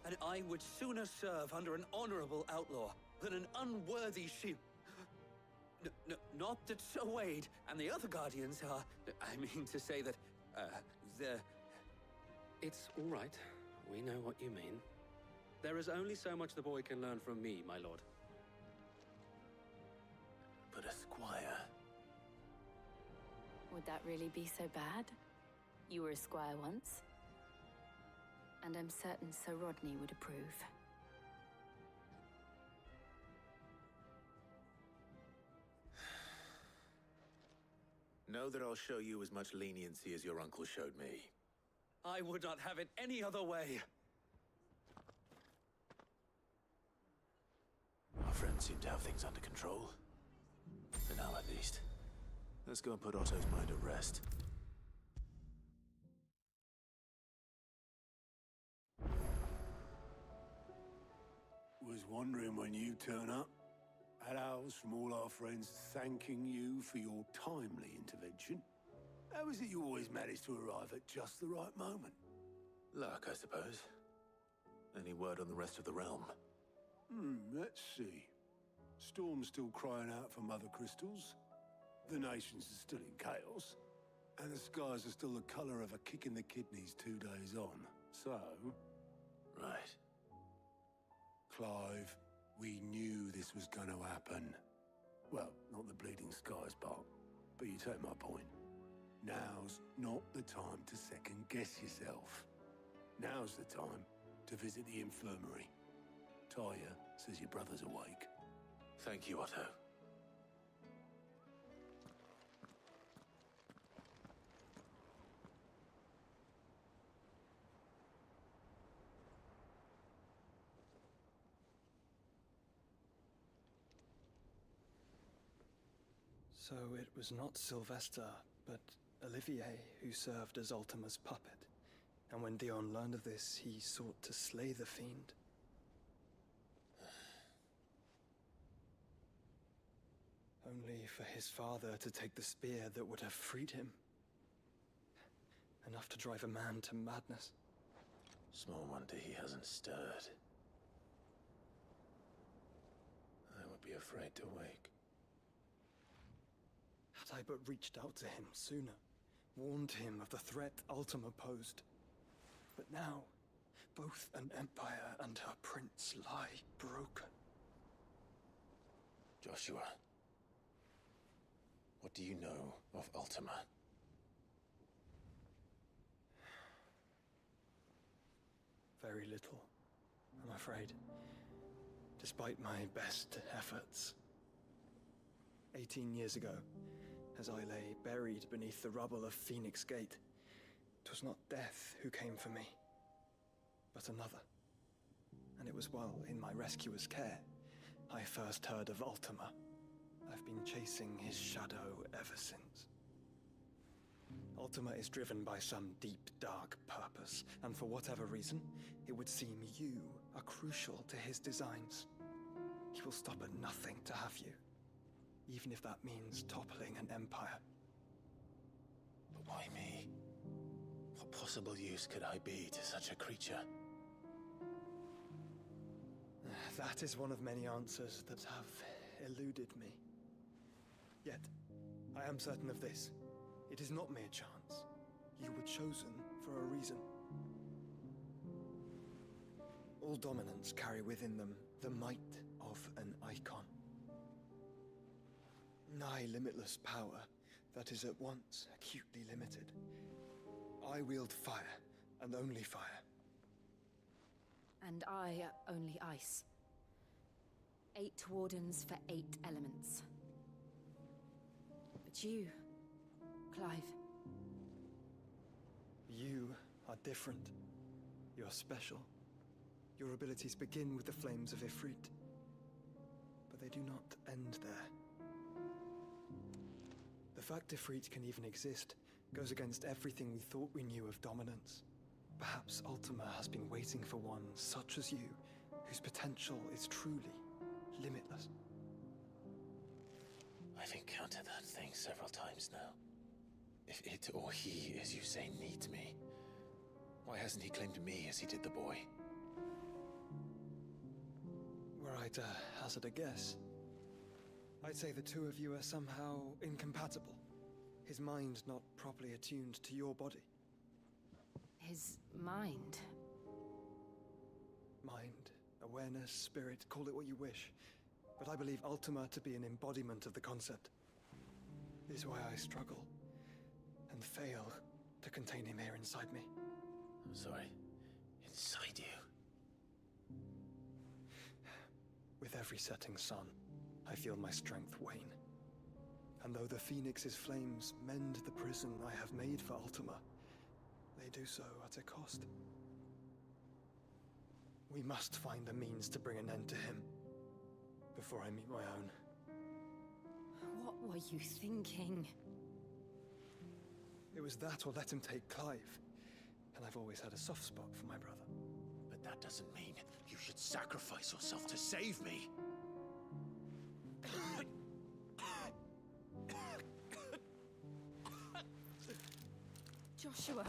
And I would sooner serve under an honorable outlaw than an unworthy shield. Not that Sir Wade and the other Guardians are... I mean to say that, they're... It's all right. We know what you mean. There is only so much the boy can learn from me, my lord. But a squire... Would that really be so bad? You were a squire once. And I'm certain Sir Rodney would approve. Know that I'll show you as much leniency as your uncle showed me. I would not have it any other way. Our friends seem to have things under control. For now, at least. Let's go and put Otto's mind at rest. Was wondering when you turn up. Had owls from all our friends thanking you for your timely intervention. How is it you always manage to arrive at just the right moment? Luck, I suppose. Any word on the rest of the realm? Let's see. Storm's still crying out for mother crystals. The nations are still in chaos. And the skies are still the color of a kick in the kidneys 2 days on. So... Right. Clive, we knew this was going to happen. Well, not the bleeding skies part, but you take my point. Now's not the time to second-guess yourself. Now's the time to visit the infirmary. Talia says your brother's awake. Thank you, Otto. So it was not Sylvester, but Olivier who served as Ultima's puppet. And when Dion learned of this, he sought to slay the fiend. only for his father to take the spear that would have freed him. Enough to drive a man to madness. Small wonder he hasn't stirred. I would be afraid to wake. Had I but reached out to him sooner, warned him of the threat Ultima posed. But now, both an empire and her prince lie broken. Joshua, what do you know of Ultima? Very little, I'm afraid. Despite my best efforts. 18 years ago, as I lay buried beneath the rubble of Phoenix Gate, 'twas not death who came for me, but another. And it was while in my rescuer's care, I first heard of Ultima. I've been chasing his shadow ever since. Ultima is driven by some deep, dark purpose, and for whatever reason, it would seem you are crucial to his designs. He will stop at nothing to have you, even if that means toppling an empire. But why me? What possible use could I be to such a creature? That is one of many answers that have eluded me. Yet, I am certain of this. It is not mere chance. You were chosen for a reason. All dominants carry within them the might of an icon. Nigh limitless power that is at once acutely limited. I wield fire, and only fire. And I only ice. 8 wardens for 8 elements. But you, Clive. You are different. You're special. Your abilities begin with the flames of Ifrit. But they do not end there. The fact Ifrit can even exist goes against everything we thought we knew of dominance. Perhaps Ultima has been waiting for one such as you, whose potential is truly limitless. I've encountered that thing several times now. If it or he, as you say, needs me, why hasn't he claimed me as he did the boy? Were I to hazard a guess, I'd say the two of you are somehow incompatible. His mind not properly attuned to your body. His mind? Mind, awareness, spirit, call it what you wish. But I believe Ultima to be an embodiment of the concept. This is why I struggle and fail to contain him here inside me. I'm sorry. Inside you? With every setting sun, I feel my strength wane. And though the Phoenix's flames mend the prison I have made for Ultima, they do so at a cost. We must find a means to bring an end to him before I meet my own. What were you thinking? It was that or let him take Clive. And I've always had a soft spot for my brother. But that doesn't mean you should sacrifice yourself to save me. Joshua.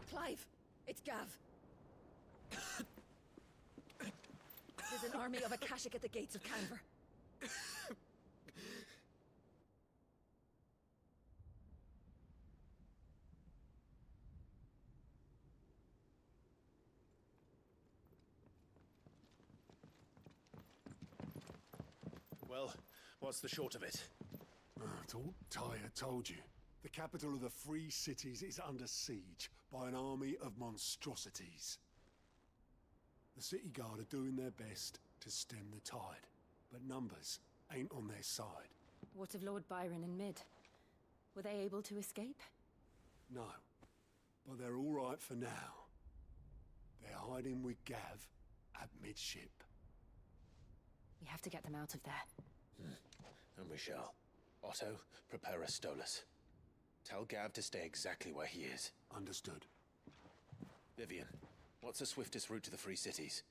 Clive, it's Gav. There's an army of Akashic at the gates of Canver. Well, what's the short of it? Tyre told you. The capital of the Free Cities is under siege by an army of monstrosities. The City Guard are doing their best to stem the tide, but numbers ain't on their side. What of Lord Byron and Mid? Were they able to escape? No, but they're all right for now. They're hiding with Gav at midship. We have to get them out of there. And we shall. Otto, prepare a Stolas. Tell Gav to stay exactly where he is. Understood. Vivian, what's the swiftest route to the Free Cities?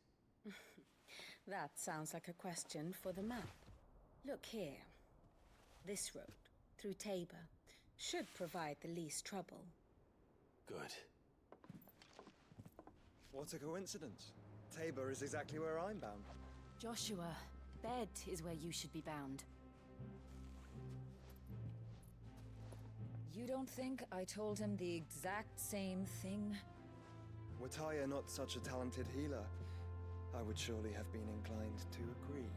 That sounds like a question for the map. Look here. This road, through Tabor, should provide the least trouble. Good. What a coincidence. Tabor is exactly where I'm bound. Joshua, bed is where you should be bound. You don't think I told him the exact same thing? Were Tyre not such a talented healer, I would surely have been inclined to agree.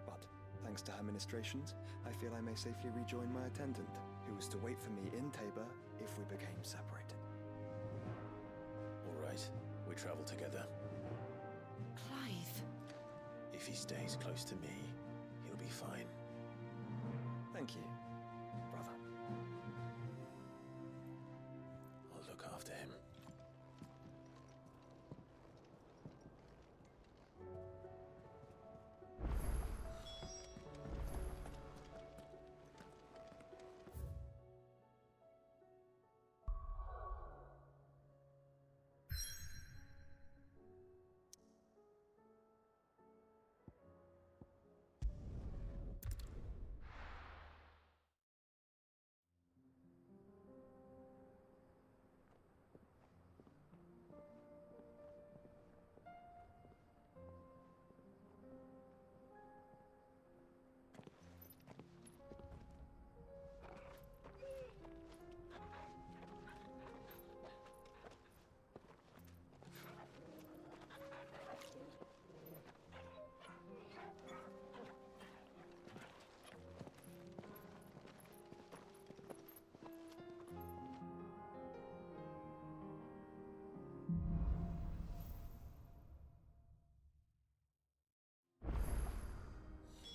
But, thanks to her ministrations, I feel I may safely rejoin my attendant, who was to wait for me in Tabor if we became separated. All right, we travel together. Clive. If he stays close to me, he'll be fine. Thank you, brother. I'll look after him.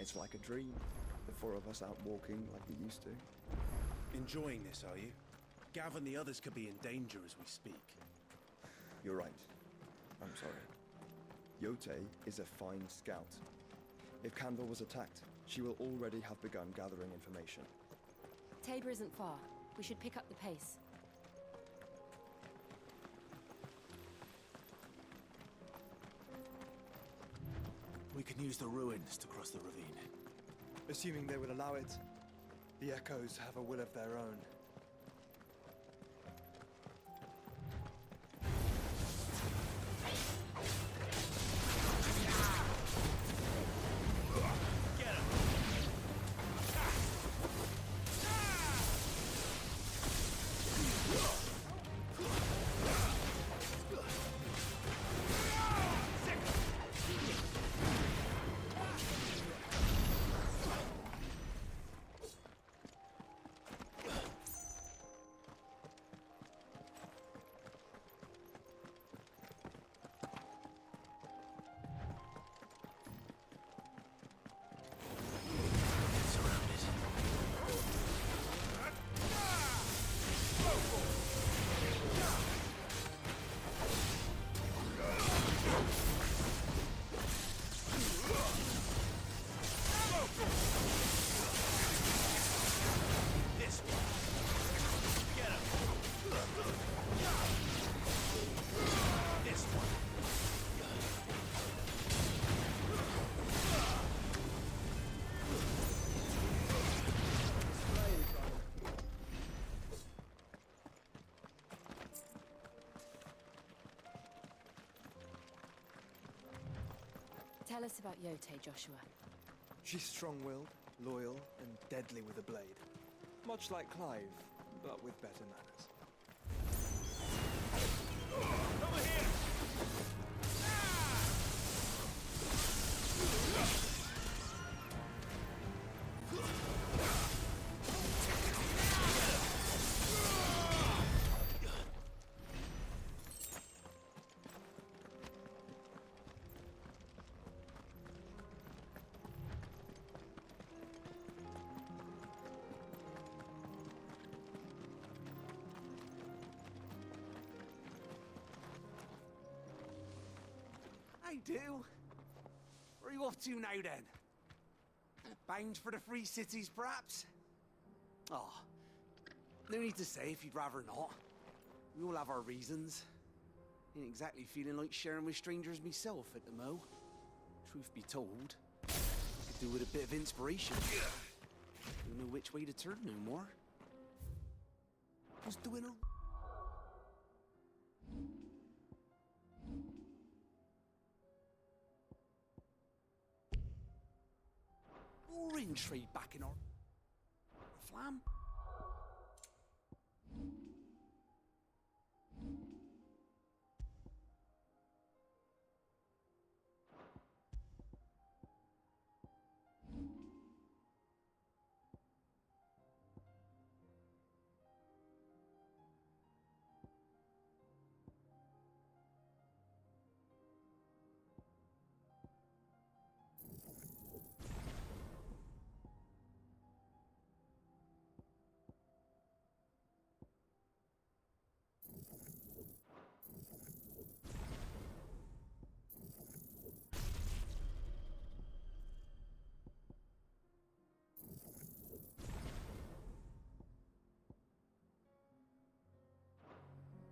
It's like a dream. The four of us out walking like we used to. Enjoying this, are you? Gav and the others could be in danger as we speak. You're right. I'm sorry. Yote is a fine scout. If Canville was attacked, she will already have begun gathering information. Tabor isn't far. We should pick up the pace. We can use the ruins to cross the ravine. Assuming they will allow it, the Echoes have a will of their own. Tell us about Yote, Joshua. She's strong-willed, loyal, and deadly with a blade. Much like Clive, but with better manners. Over here! I do. Where are you off to now, then? Bound for the Free Cities, perhaps? Oh, no need to say if you'd rather not. We all have our reasons. Ain't exactly feeling like sharing with strangers myself at the mo. Truth be told, I could Do with a bit of inspiration. Don't know which way to turn no more. Who's doing a... We're in trade back in our... Flam?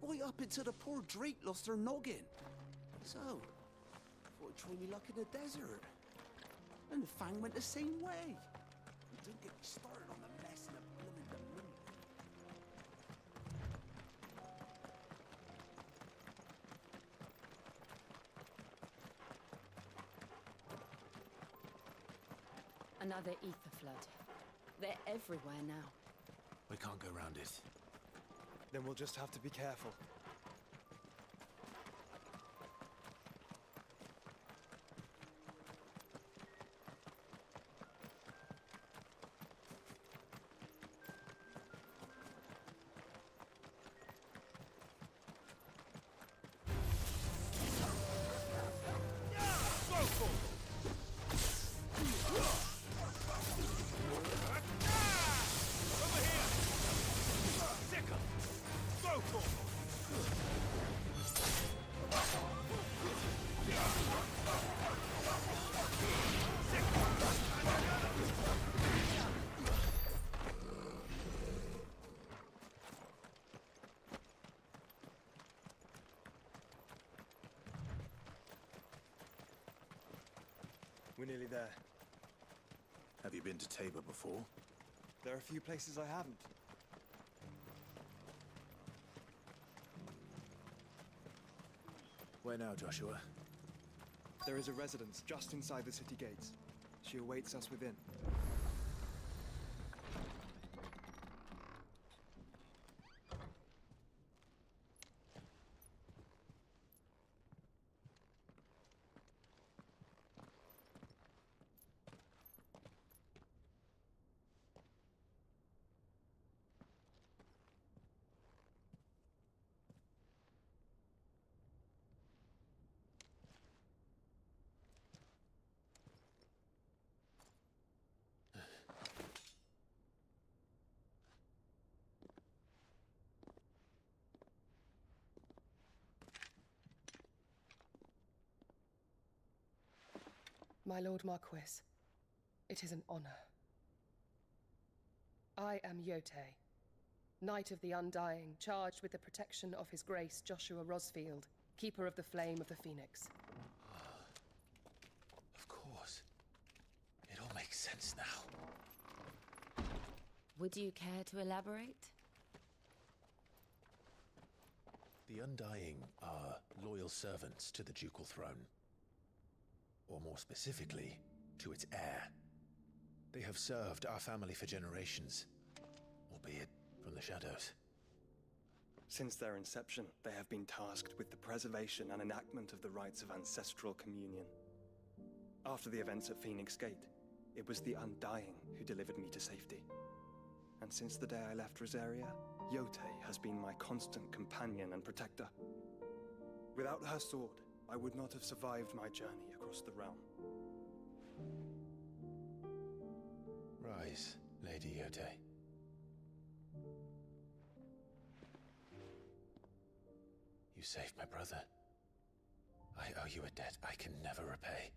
Right up until the poor Drake lost her noggin. So, thought I'd try me luck in the desert. And the Fang went the same way. Don't get me started on the mess in the blooming Dominion. Another ether flood. They're everywhere now. We can't go round it. Then we'll just have to be careful. We're nearly there. Have you been to Tabor before? There are a few places I haven't. Where now, Joshua? There is a residence just inside the city gates. She awaits us within. My Lord Marquis, it is an honor. I am Yotei, Knight of the Undying, charged with the protection of His Grace Joshua Rosfield, Keeper of the Flame of the Phoenix. Of course. It all makes sense now. Would you care to elaborate? The Undying are loyal servants to the ducal throne. Or more specifically, to its heir. They have served our family for generations, albeit from the shadows. Since their inception, they have been tasked with the preservation and enactment of the rites of ancestral communion. After the events at Phoenix Gate, it was the Undying who delivered me to safety. And since the day I left Rosaria, Yotei has been my constant companion and protector. Without her sword, I would not have survived my journey across the realm. Rise, Lady Yotei. You saved my brother. I owe you a debt I can never repay.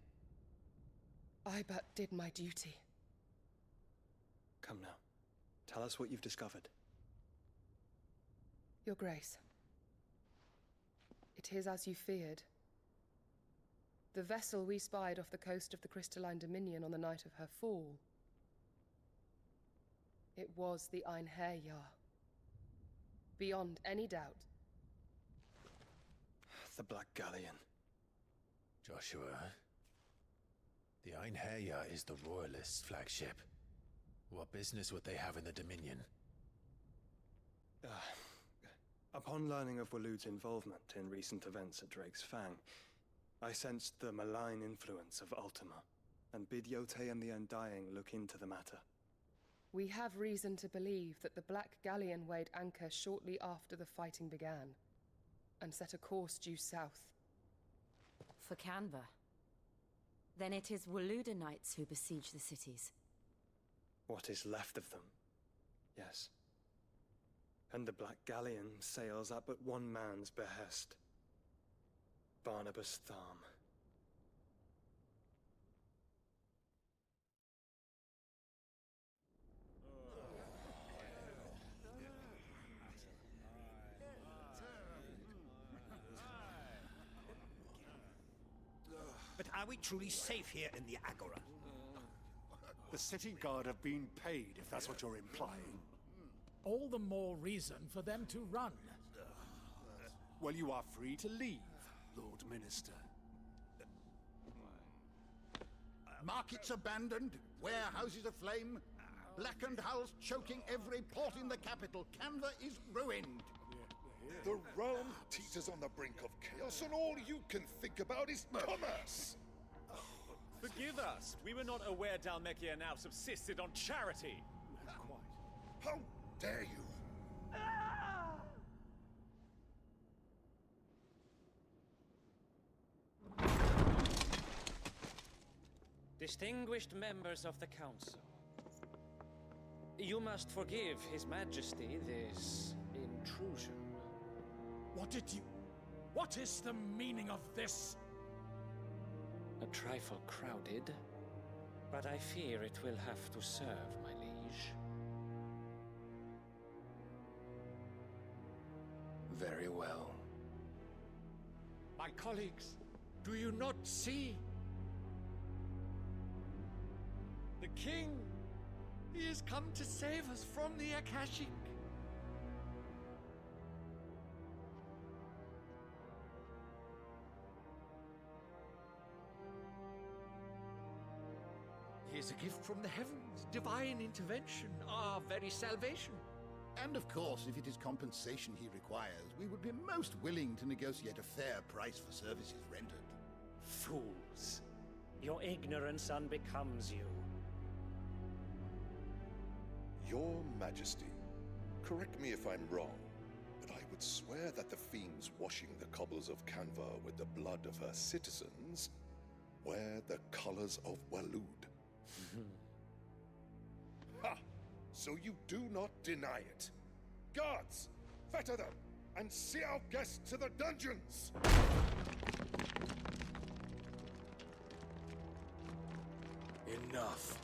I but did my duty. Come now. Tell us what you've discovered. Your Grace. It is as you feared. The vessel we spied off the coast of the Crystalline Dominion on the night of her fall. It was the Einherjar. Beyond any doubt. The Black Galleon. Joshua, the Einherjar is the Royalists' flagship. What business would they have in the Dominion? Upon learning of Waloed's involvement in recent events at Drake's Fang, I sensed the malign influence of Ultima, and bid Yote and the Undying look into the matter. We have reason to believe that the Black Galleon weighed anchor shortly after the fighting began, and set a course due south. For Canva. Then it is Waloeda knights who besiege the cities. What is left of them, yes. And the Black Galleon sails at but one man's behest. Barnabas Tharm. But are we truly safe here in the Agora? The city guard have been paid, if that's what you're implying. All the more reason for them to run. Well, you are free to leave, Lord Minister. Markets abandoned, warehouses aflame, blackened hulls choking every port in the capital. Canva is ruined. The realm teeters on the brink of chaos, and all you can think about is commerce! Forgive us. We were not aware Dhalmekia now subsisted on charity. How dare you? Distinguished members of the Council, you must forgive His Majesty this intrusion. What is the meaning of this? A trifle crowded, but I fear it will have to serve, my liege. Very well. My colleagues, do you not see? The king! He has come to save us from the Akashic! He is a gift from the heavens, divine intervention, our very salvation. And of course, if it is compensation he requires, we would be most willing to negotiate a fair price for services rendered. Fools! Your ignorance unbecomes you. Your Majesty, correct me if I'm wrong, but I would swear that the fiends washing the cobbles of Canva with the blood of her citizens wear the colors of Waloed. Ha! So you do not deny it. Guards, fetter them, and see our guests to the dungeons! Enough.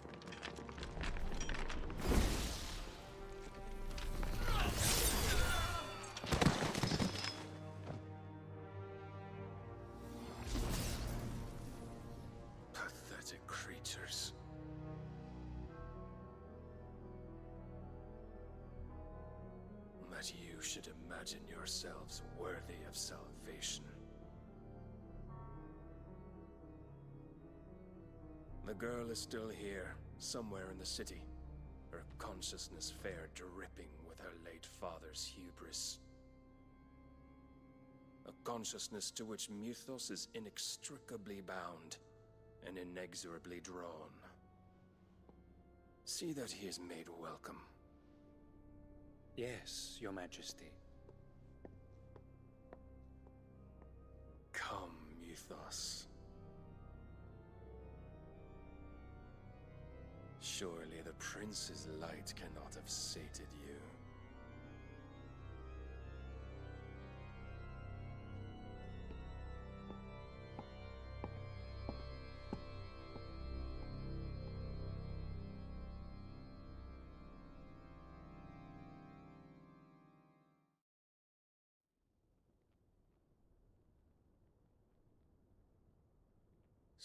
Pathetic creatures. That you should imagine yourselves worthy of salvation. The girl is still here, somewhere in the city, her consciousness fair dripping with her late father's hubris. A consciousness to which Mythos is inextricably bound and inexorably drawn. See that he is made welcome. Yes, Your Majesty. Come, Mythos. Surely the prince's light cannot have sated you.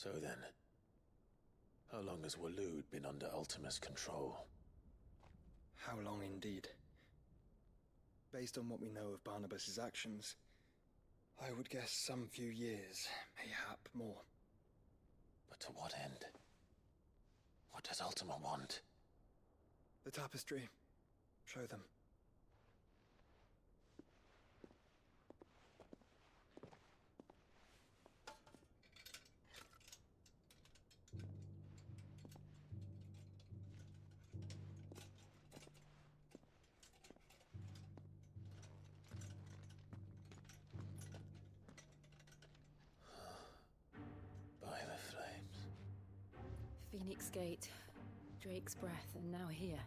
So then, how long has Waloed been under Ultima's control? How long indeed? Based on what we know of Barnabas's actions, I would guess some few years, mayhap more. But to what end? What does Ultima want? The tapestry. Show them. By the flames. Phoenix Gate, Drake's Breath, and now here.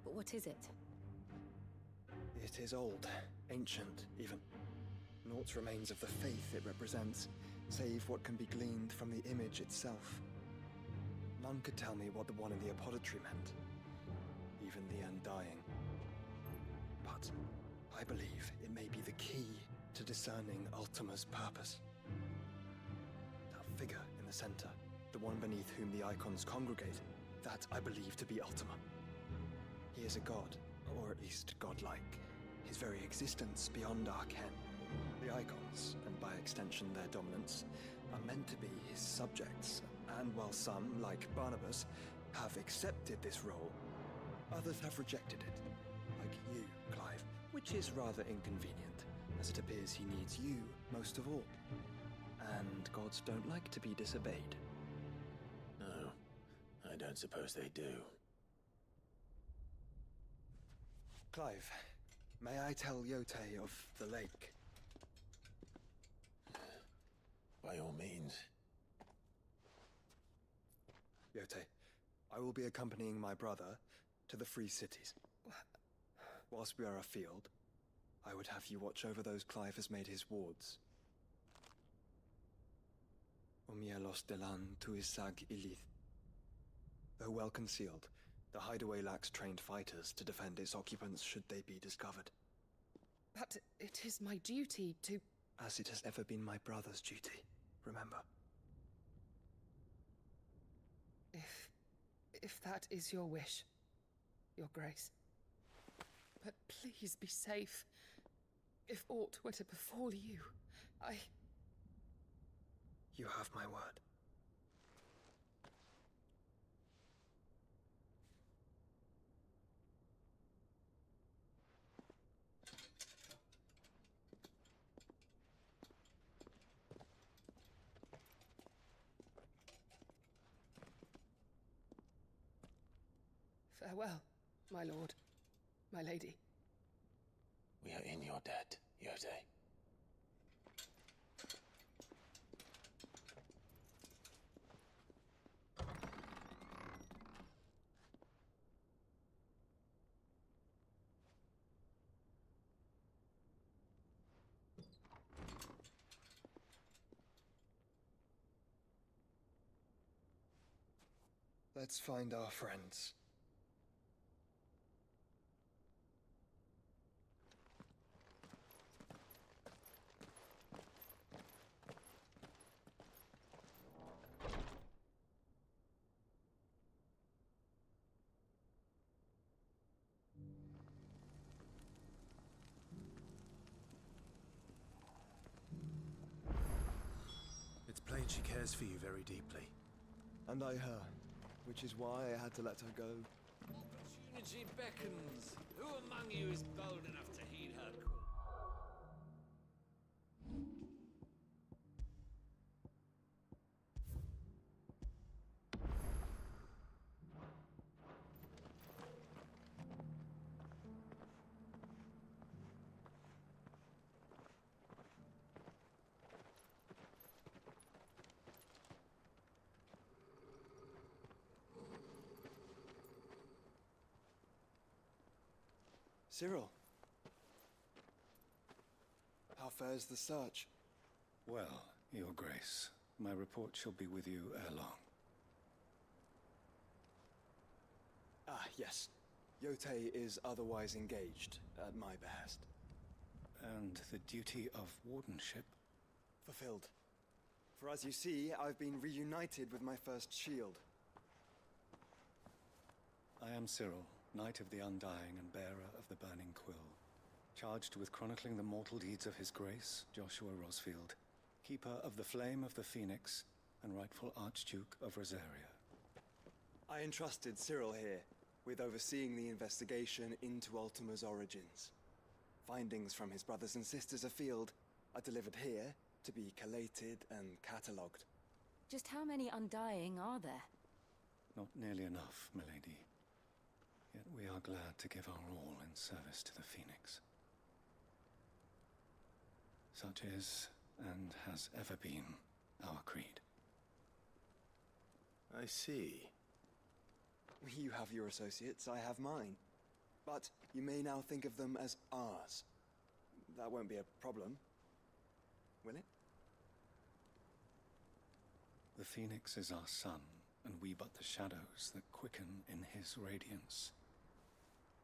But what is it? It is old, ancient, even. Naught remains of the faith it represents, save what can be gleaned from the image itself. None could tell me what the one in the apothecary meant, even the Undying. But I believe it may be the key to discerning Ultima's purpose. That figure in the center, the one beneath whom the icons congregate, that I believe to be Ultima. He is a god, or at least godlike. His very existence beyond our ken. The icons, and by extension their dominance, are meant to be his subjects, and while some, like Barnabas, have accepted this role, others have rejected it, like you, Clive, which is rather inconvenient, as it appears he needs you most of all. And gods don't like to be disobeyed. No, I don't suppose they do. Clive, may I tell Yote of the lake? By all means. Yote, I will be accompanying my brother to the Free Cities. Whilst we are afield, I would have you watch over those Clive has made his wards. Omielos delan tuisag ilith. Though well concealed, the hideaway lacks trained fighters to defend its occupants should they be discovered. But it is my duty to... As it has ever been my brother's duty, remember. If that is your wish, Your Grace. But please be safe. If aught were to befall you, You have my word. Farewell, my lord, my lady. We are in your debt, Yote. Let's find our friends. It's plain she cares for you very deeply. And I her, which is why I had to let her go. Opportunity beckons. Who among you is bold enough to heed her call? Cyril. How fares the search? Well, Your Grace, my report shall be with you ere long. Ah, yes. Yote is otherwise engaged, at my behest. And the duty of wardenship? Fulfilled. For as you see, I've been reunited with my first shield. I am Cyril, Knight of the Undying and bearer of the Burning Quill, charged with chronicling the mortal deeds of His Grace, Joshua Rosfield, keeper of the Flame of the Phoenix and rightful Archduke of Rosaria. I entrusted Cyril here with overseeing the investigation into Ultima's origins. Findings from his brothers and sisters afield are delivered here to be collated and catalogued. Just how many Undying are there? Not nearly enough, milady. Yet we are glad to give our all in service to the Phoenix. Such is, and has ever been, our creed. I see. You have your associates, I have mine. But you may now think of them as ours. That won't be a problem, will it? The Phoenix is our sun, and we but the shadows that quicken in his radiance.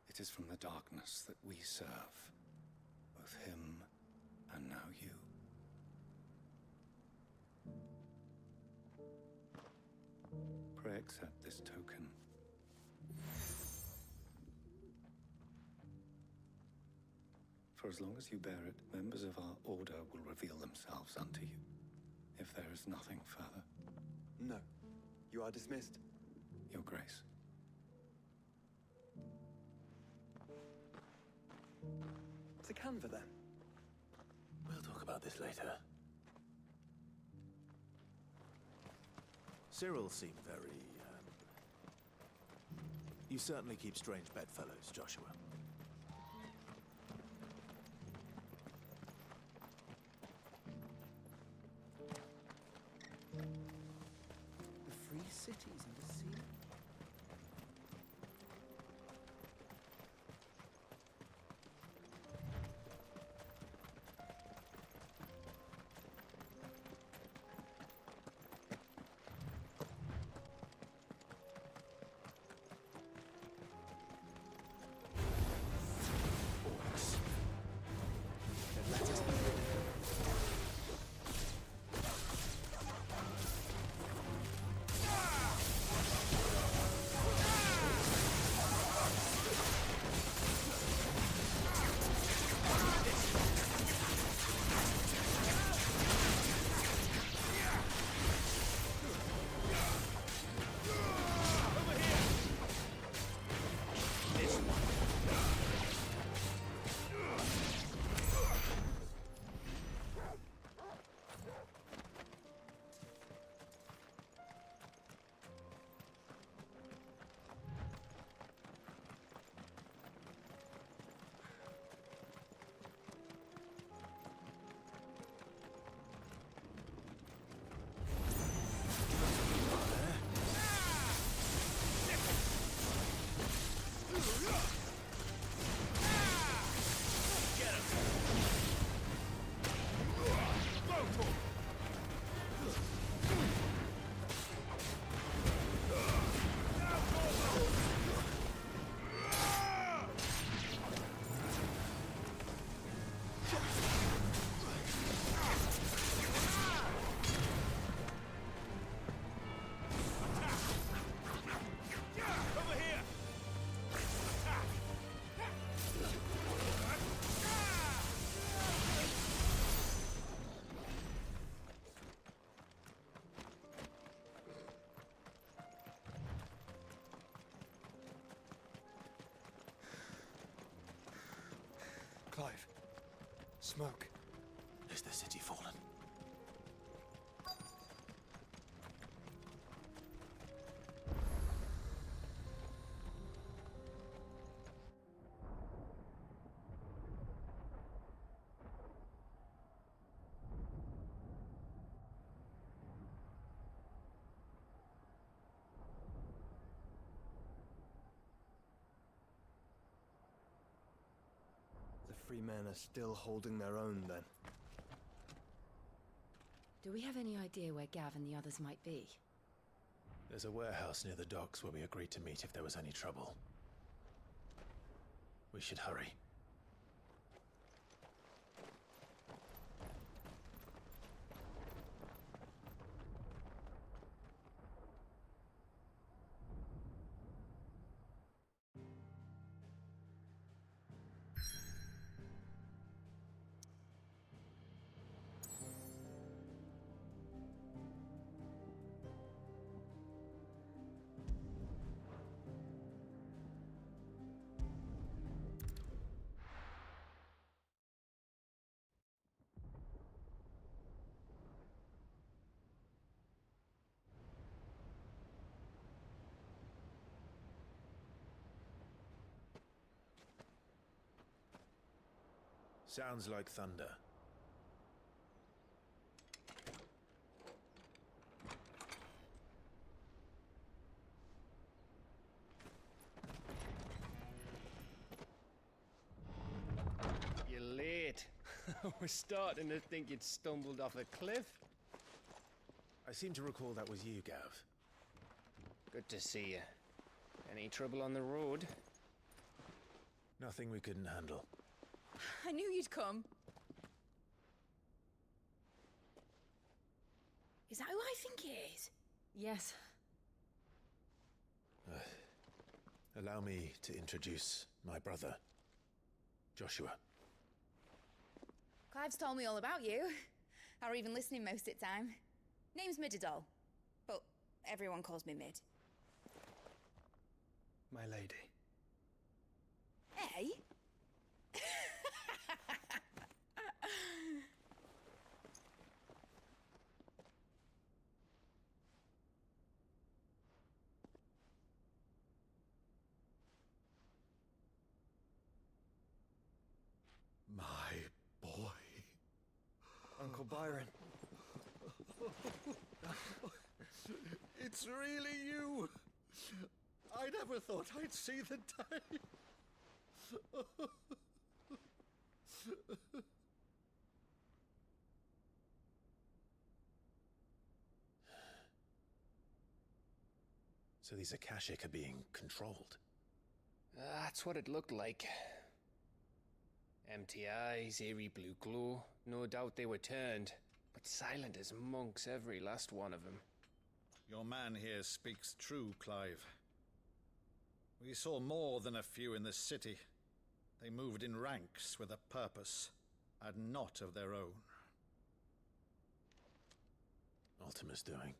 It is from the darkness that we serve, both him and now you. Pray accept this token. For as long as you bear it, members of our order will reveal themselves unto you, if there is nothing further. No. You are dismissed. Your Grace. To Canva, then. We'll talk about this later. Cyril seemed very, You certainly keep strange bedfellows, Joshua. The free cities and the sea. Clive. Smoke. Is the city fallen? The free men are still holding their own, then. Do we have any idea where Gav and the others might be? There's a warehouse near the docks where we agreed to meet if there was any trouble. We should hurry. Sounds like thunder. You're late. We're starting to think you'd stumbled off a cliff. I seem to recall that was you, Gav. Good to see you. Any trouble on the road? Nothing we couldn't handle. I knew you'd come. Is that who I think it is? Yes. Allow me to introduce my brother, Joshua. Clive's told me all about you. Or even listening most of the time. Name's Midadol, but everyone calls me Mid. My lady. Hey? My boy. Uncle Byron. It's really you. I never thought I'd see the day. So these Akashic are being controlled? That's what it looked like. Empty eyes, eerie blue glow. No doubt they were turned, but silent as monks, every last one of them. Your man here speaks true, Clive. We saw more than a few in the city. They moved in ranks with a purpose, and not of their own. Ultima's doing.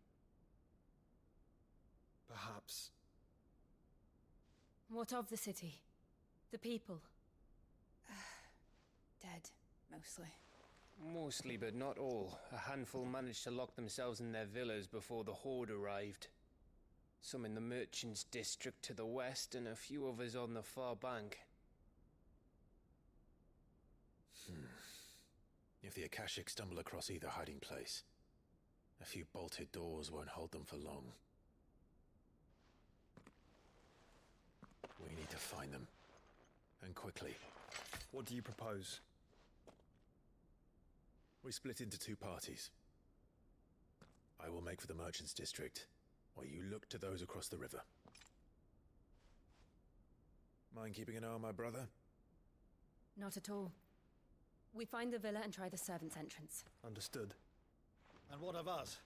Perhaps. What of the city? The people? Dead, mostly. Mostly, but not all. A handful managed to lock themselves in their villas before the Horde arrived. Some in the Merchants' District to the west, and a few others on the far bank. If the Akashic stumble across either hiding place, a few bolted doors won't hold them for long. We need to find them. And quickly. What do you propose? We split into two parties. I will make for the Merchants' District, while you look to those across the river. Mind keeping an eye on my brother? Not at all. We find the villa and try the servants' entrance. Understood. And what of us?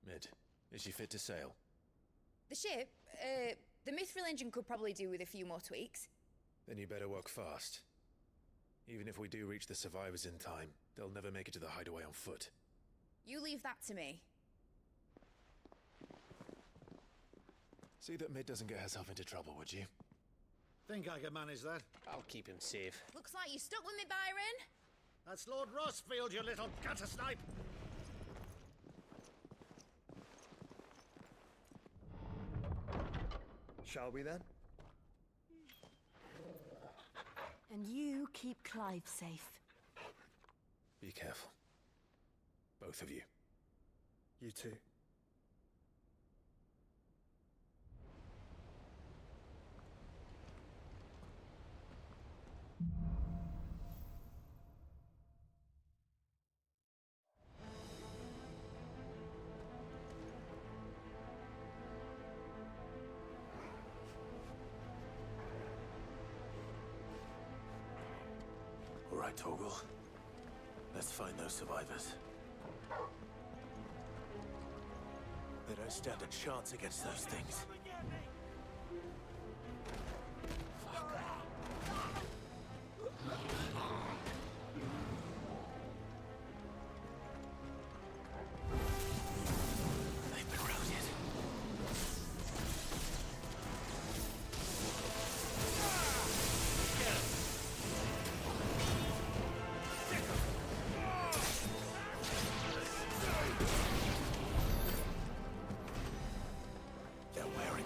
Mid, is she fit to sail? The ship? The Mithril engine could probably do with a few more tweaks. Then you better work fast. Even if we do reach the survivors in time, they'll never make it to the hideaway on foot. You leave that to me. See that Mid doesn't get herself into trouble, would you? Think I can manage that? I'll keep him safe. Looks like you stuck with me, Byron. That's Lord Rossfield, you little gutter snipe! Shall we then? And you keep Clive safe. Be careful. Both of you. You too. All right, Torgal. Let's find those survivors. They don't stand a chance against those things. They've been routed. They're wearing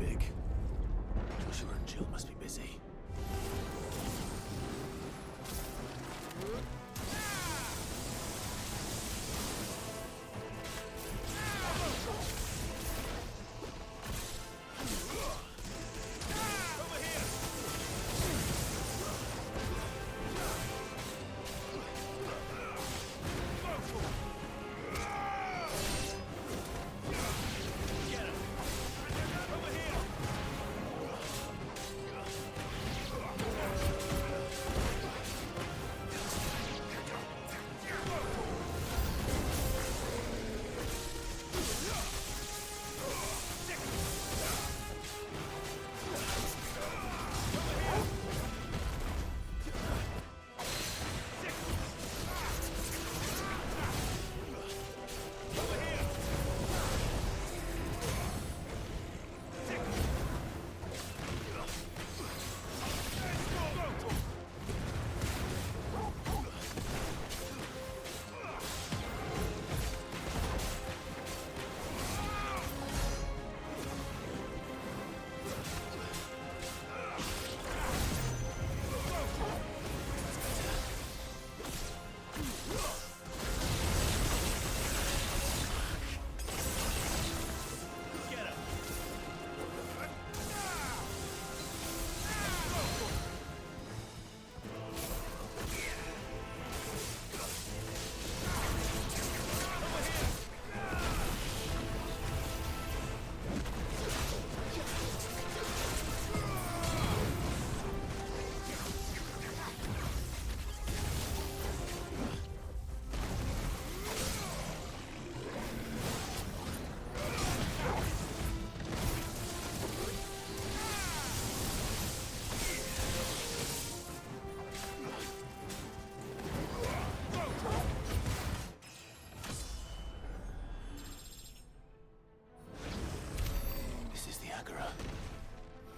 big. Joshua and Jill must be busy.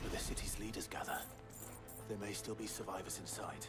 Where the city's leaders gather. There may still be survivors inside.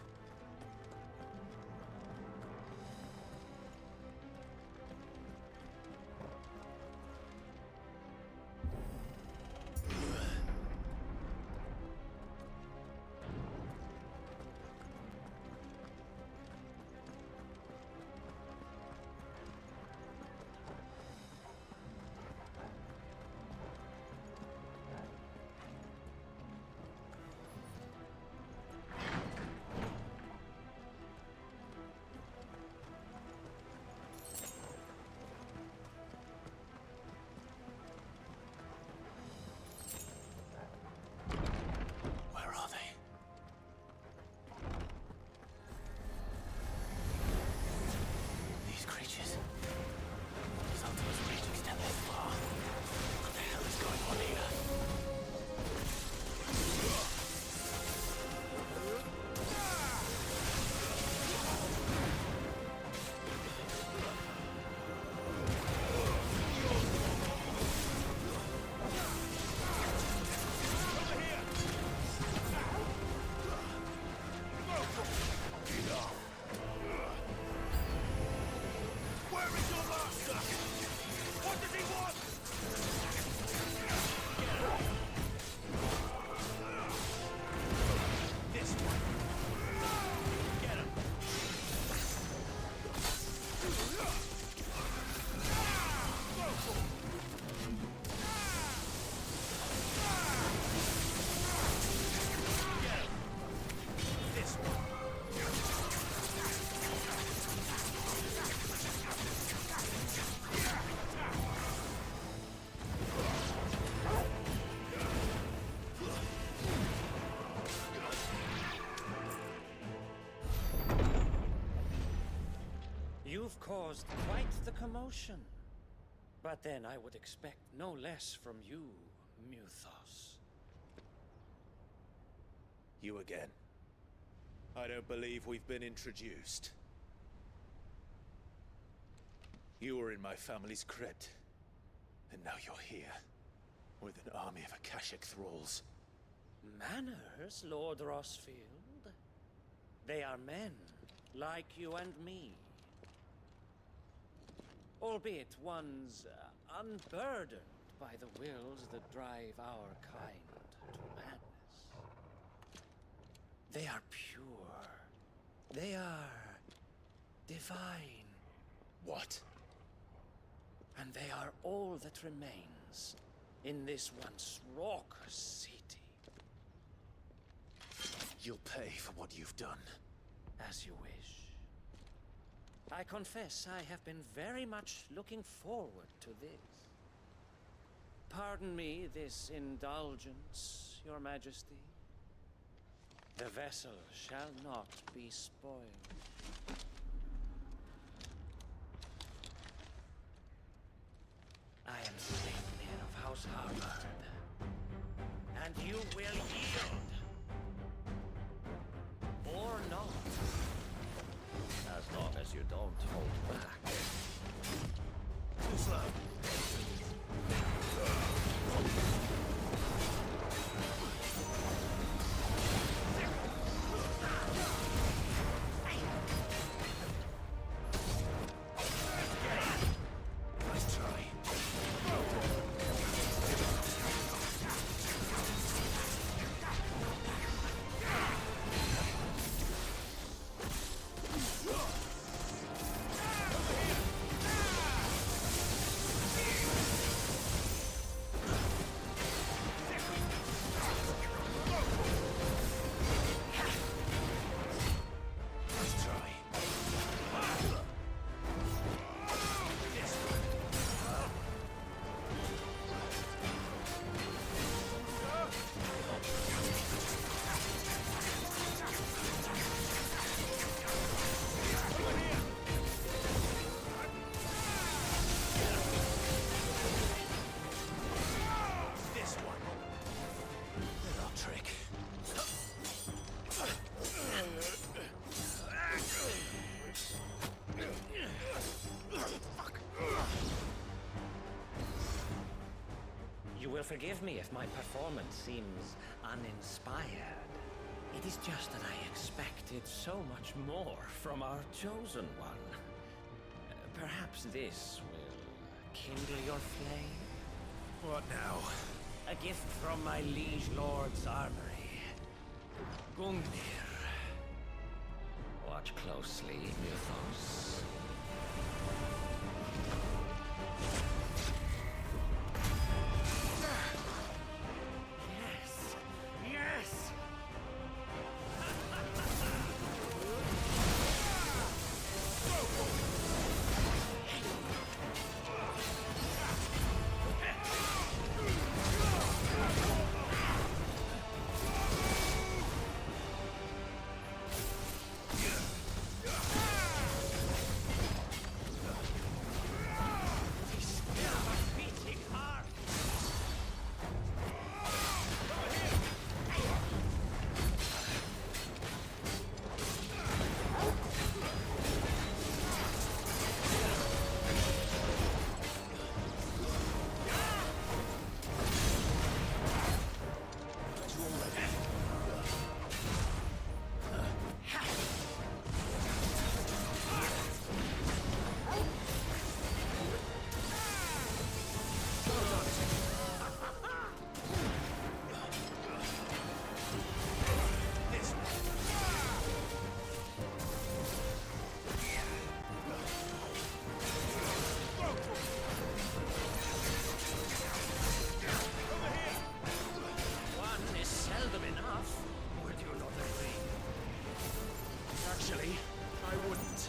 You've caused quite the commotion. But then I would expect no less from you, Muthos. You again. I don't believe we've been introduced. You were in my family's crypt. And now you're here. With an army of Akashic thralls. Manners, Lord Rosfield? They are men, like you and me. Albeit one's unburdened by the wills that drive our kind to madness. They are pure. They are divine. What? And they are all that remains in this once raucous city. You'll pay for what you've done. As you wish. I confess I have been very much looking forward to this. Pardon me this indulgence, Your Majesty. The vessel shall not be spoiled. I am Satan of House Harvard, and you will yield. Or not. As long as you don't hold back. Too slow. Nice try. You will forgive me if my performance seems uninspired. It is just that I expected so much more from our chosen one. Perhaps this will kindle your flame? What now? A gift from my liege lord's armory. Gungnir. Watch closely, Mythos. Yes! Yes! One is seldom enough. Would you not agree? Actually, I wouldn't.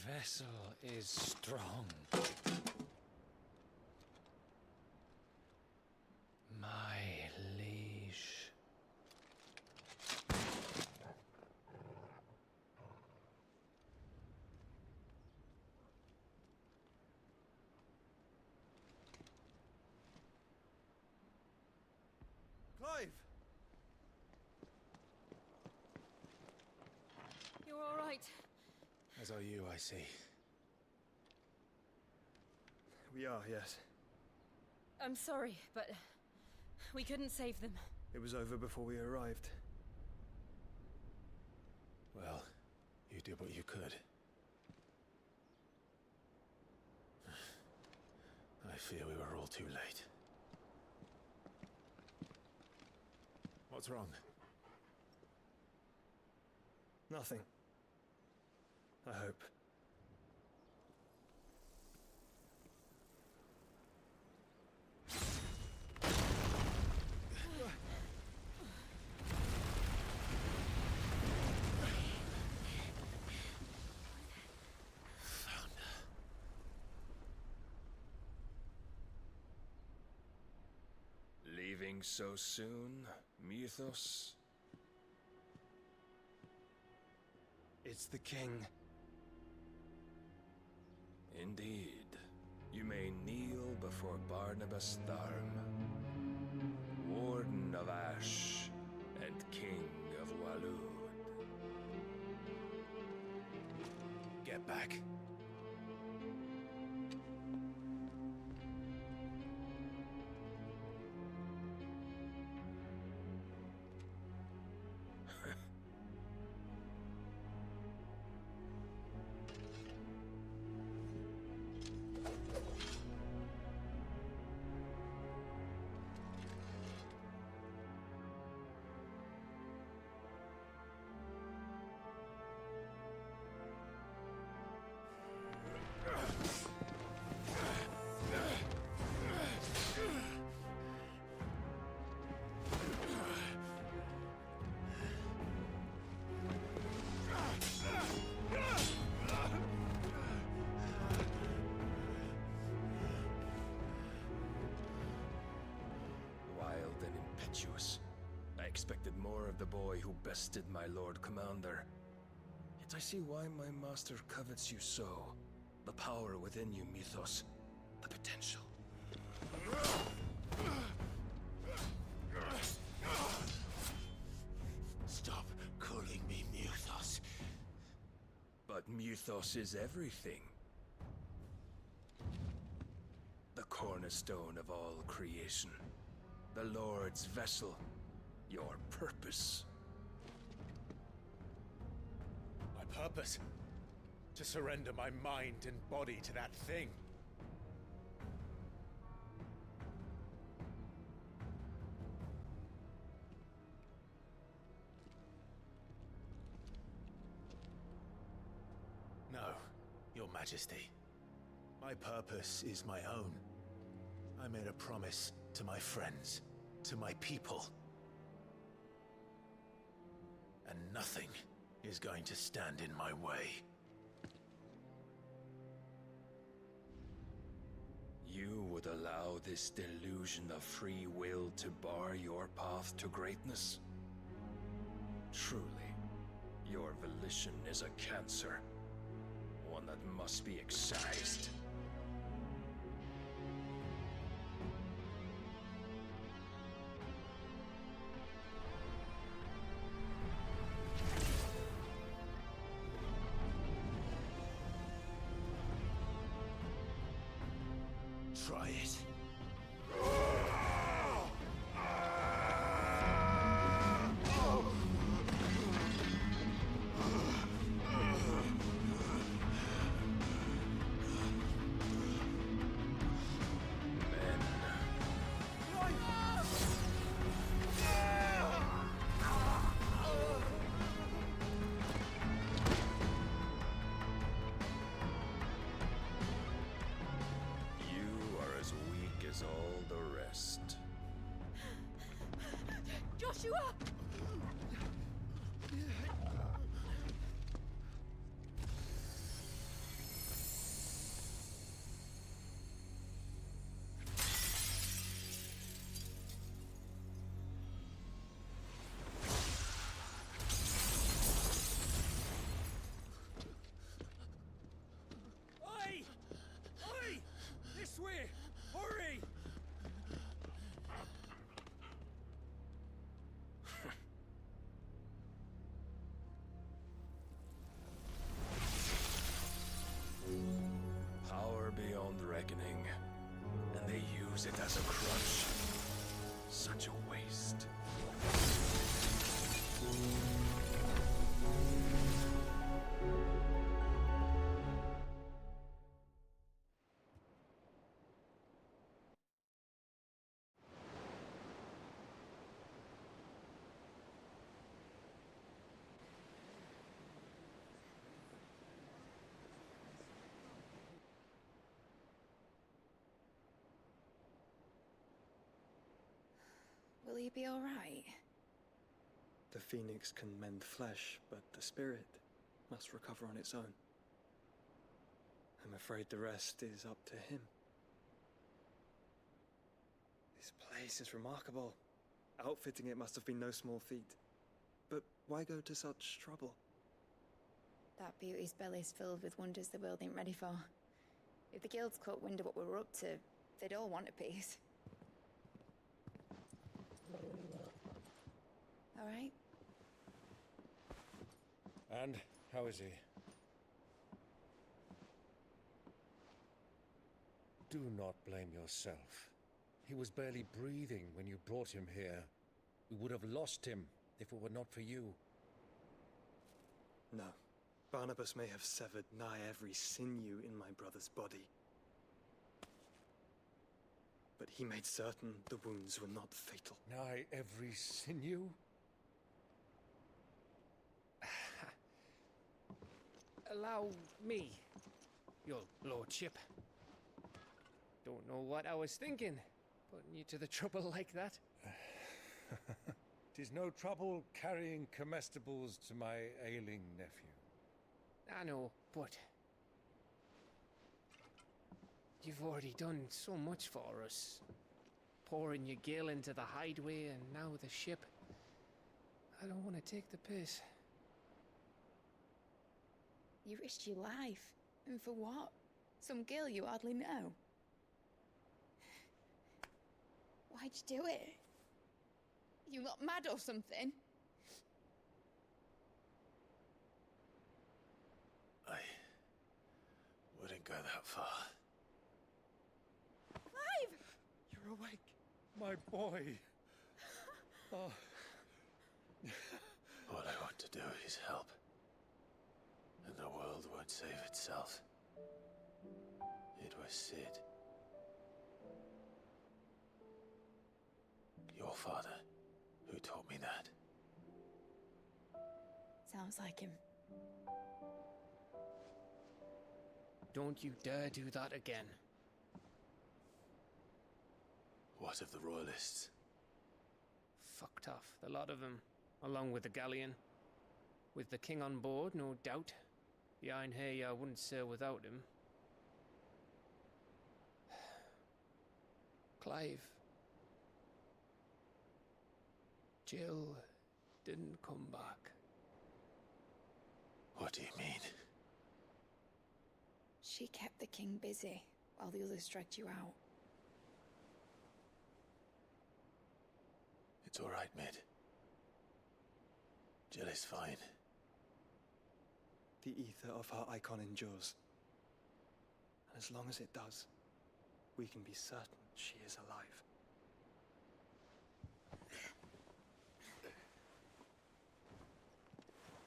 vessel is strong. My liege. Clive! You're all right. As are you, I see. We are, yes. I'm sorry, but we couldn't save them. It was over before we arrived. Well, you did what you could. I fear we were all too late. What's wrong? Nothing. I hope. Leaving so soon, Mythos? It's the king. Indeed. You may kneel before Barnabas Tharm, Warden of Ash and King of Waloed. Get back. I expected more of the boy who bested my Lord Commander. Yet I see why my master covets you so. The power within you, Mythos. The potential. Stop calling me Mythos. But Mythos is everything. The cornerstone of all creation. The Lord's vessel. Your purpose. My purpose? To surrender my mind and body to that thing. No, Your Majesty. My purpose is my own. I made a promise to my friends, to my people. And nothing is going to stand in my way. You would allow this delusion of free will to bar your path to greatness? Truly, your volition is a cancer. One that must be excised. Try it. All the rest. Joshua! use it as a crutch. Such a waste. Will he be all right? The phoenix can mend flesh, but the spirit must recover on its own. I'm afraid the rest is up to him. This place is remarkable. Outfitting it must have been no small feat. But why go to such trouble? That beauty's belly's filled with wonders the world ain't ready for. If the guilds caught wind of what we were up to, they'd all want a piece. All right? And how is he? Do not blame yourself. He was barely breathing when you brought him here. We would have lost him if it were not for you. No. Barnabas may have severed nigh every sinew in my brother's body. But he made certain the wounds were not fatal. Nigh every sinew? Allow me, your lordship. Don't know what I was thinking, putting you to the trouble like that. 'Tis no trouble carrying comestibles to my ailing nephew. I know, but you've already done so much for us. Pouring your gil into the hideaway and now the ship. I don't want to take the piss. You risked your life. And for what? Some girl you hardly know. Why'd you do it? You not mad or something? I wouldn't go that far. Clive! You're awake, my boy. Oh. All I want to do is help. And the world won't save itself. It was Sid. Your father, who taught me that. Sounds like him. Don't you dare do that again. What of the Royalists? Fucked off, the lot of them, along with the galleon. With the king on board, no doubt. The Iron Hair wouldn't sail without him. Clive. Jill didn't come back. What do you mean? She kept the king busy while the others dragged you out. It's all right, Mid. Jill is fine. The ether of her icon endures. And as long as it does, we can be certain she is alive.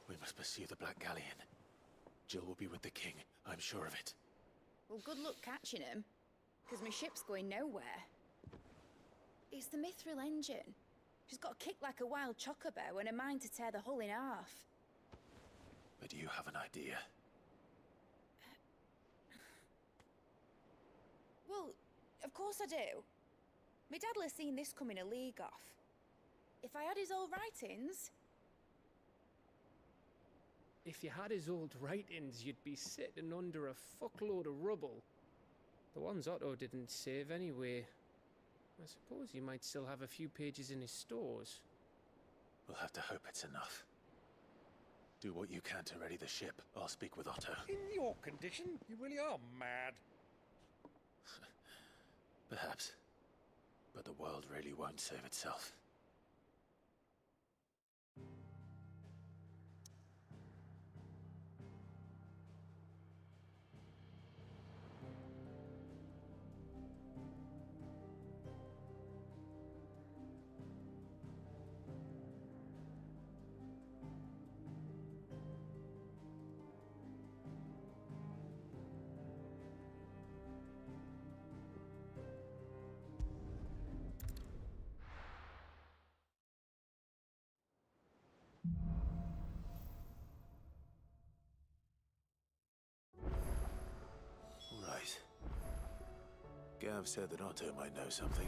We must pursue the Black Galleon. Jill will be with the king, I'm sure of it. Well, good luck catching him, because my ship's going nowhere. It's the Mithril engine. She's got a kick like a wild chocobo and a mind to tear the hull in half. But do you have an idea? Well, of course I do. My dad'll have seen this coming a league off. If I had his old writings... If you had his old writings, you'd be sitting under a fuckload of rubble. The ones Otto didn't save anyway. I suppose he might still have a few pages in his stores. We'll have to hope it's enough. Do what you can to ready the ship. I'll speak with Otto. In your condition, you really are mad. Perhaps. But the world really won't save itself. have said that Otto might know something.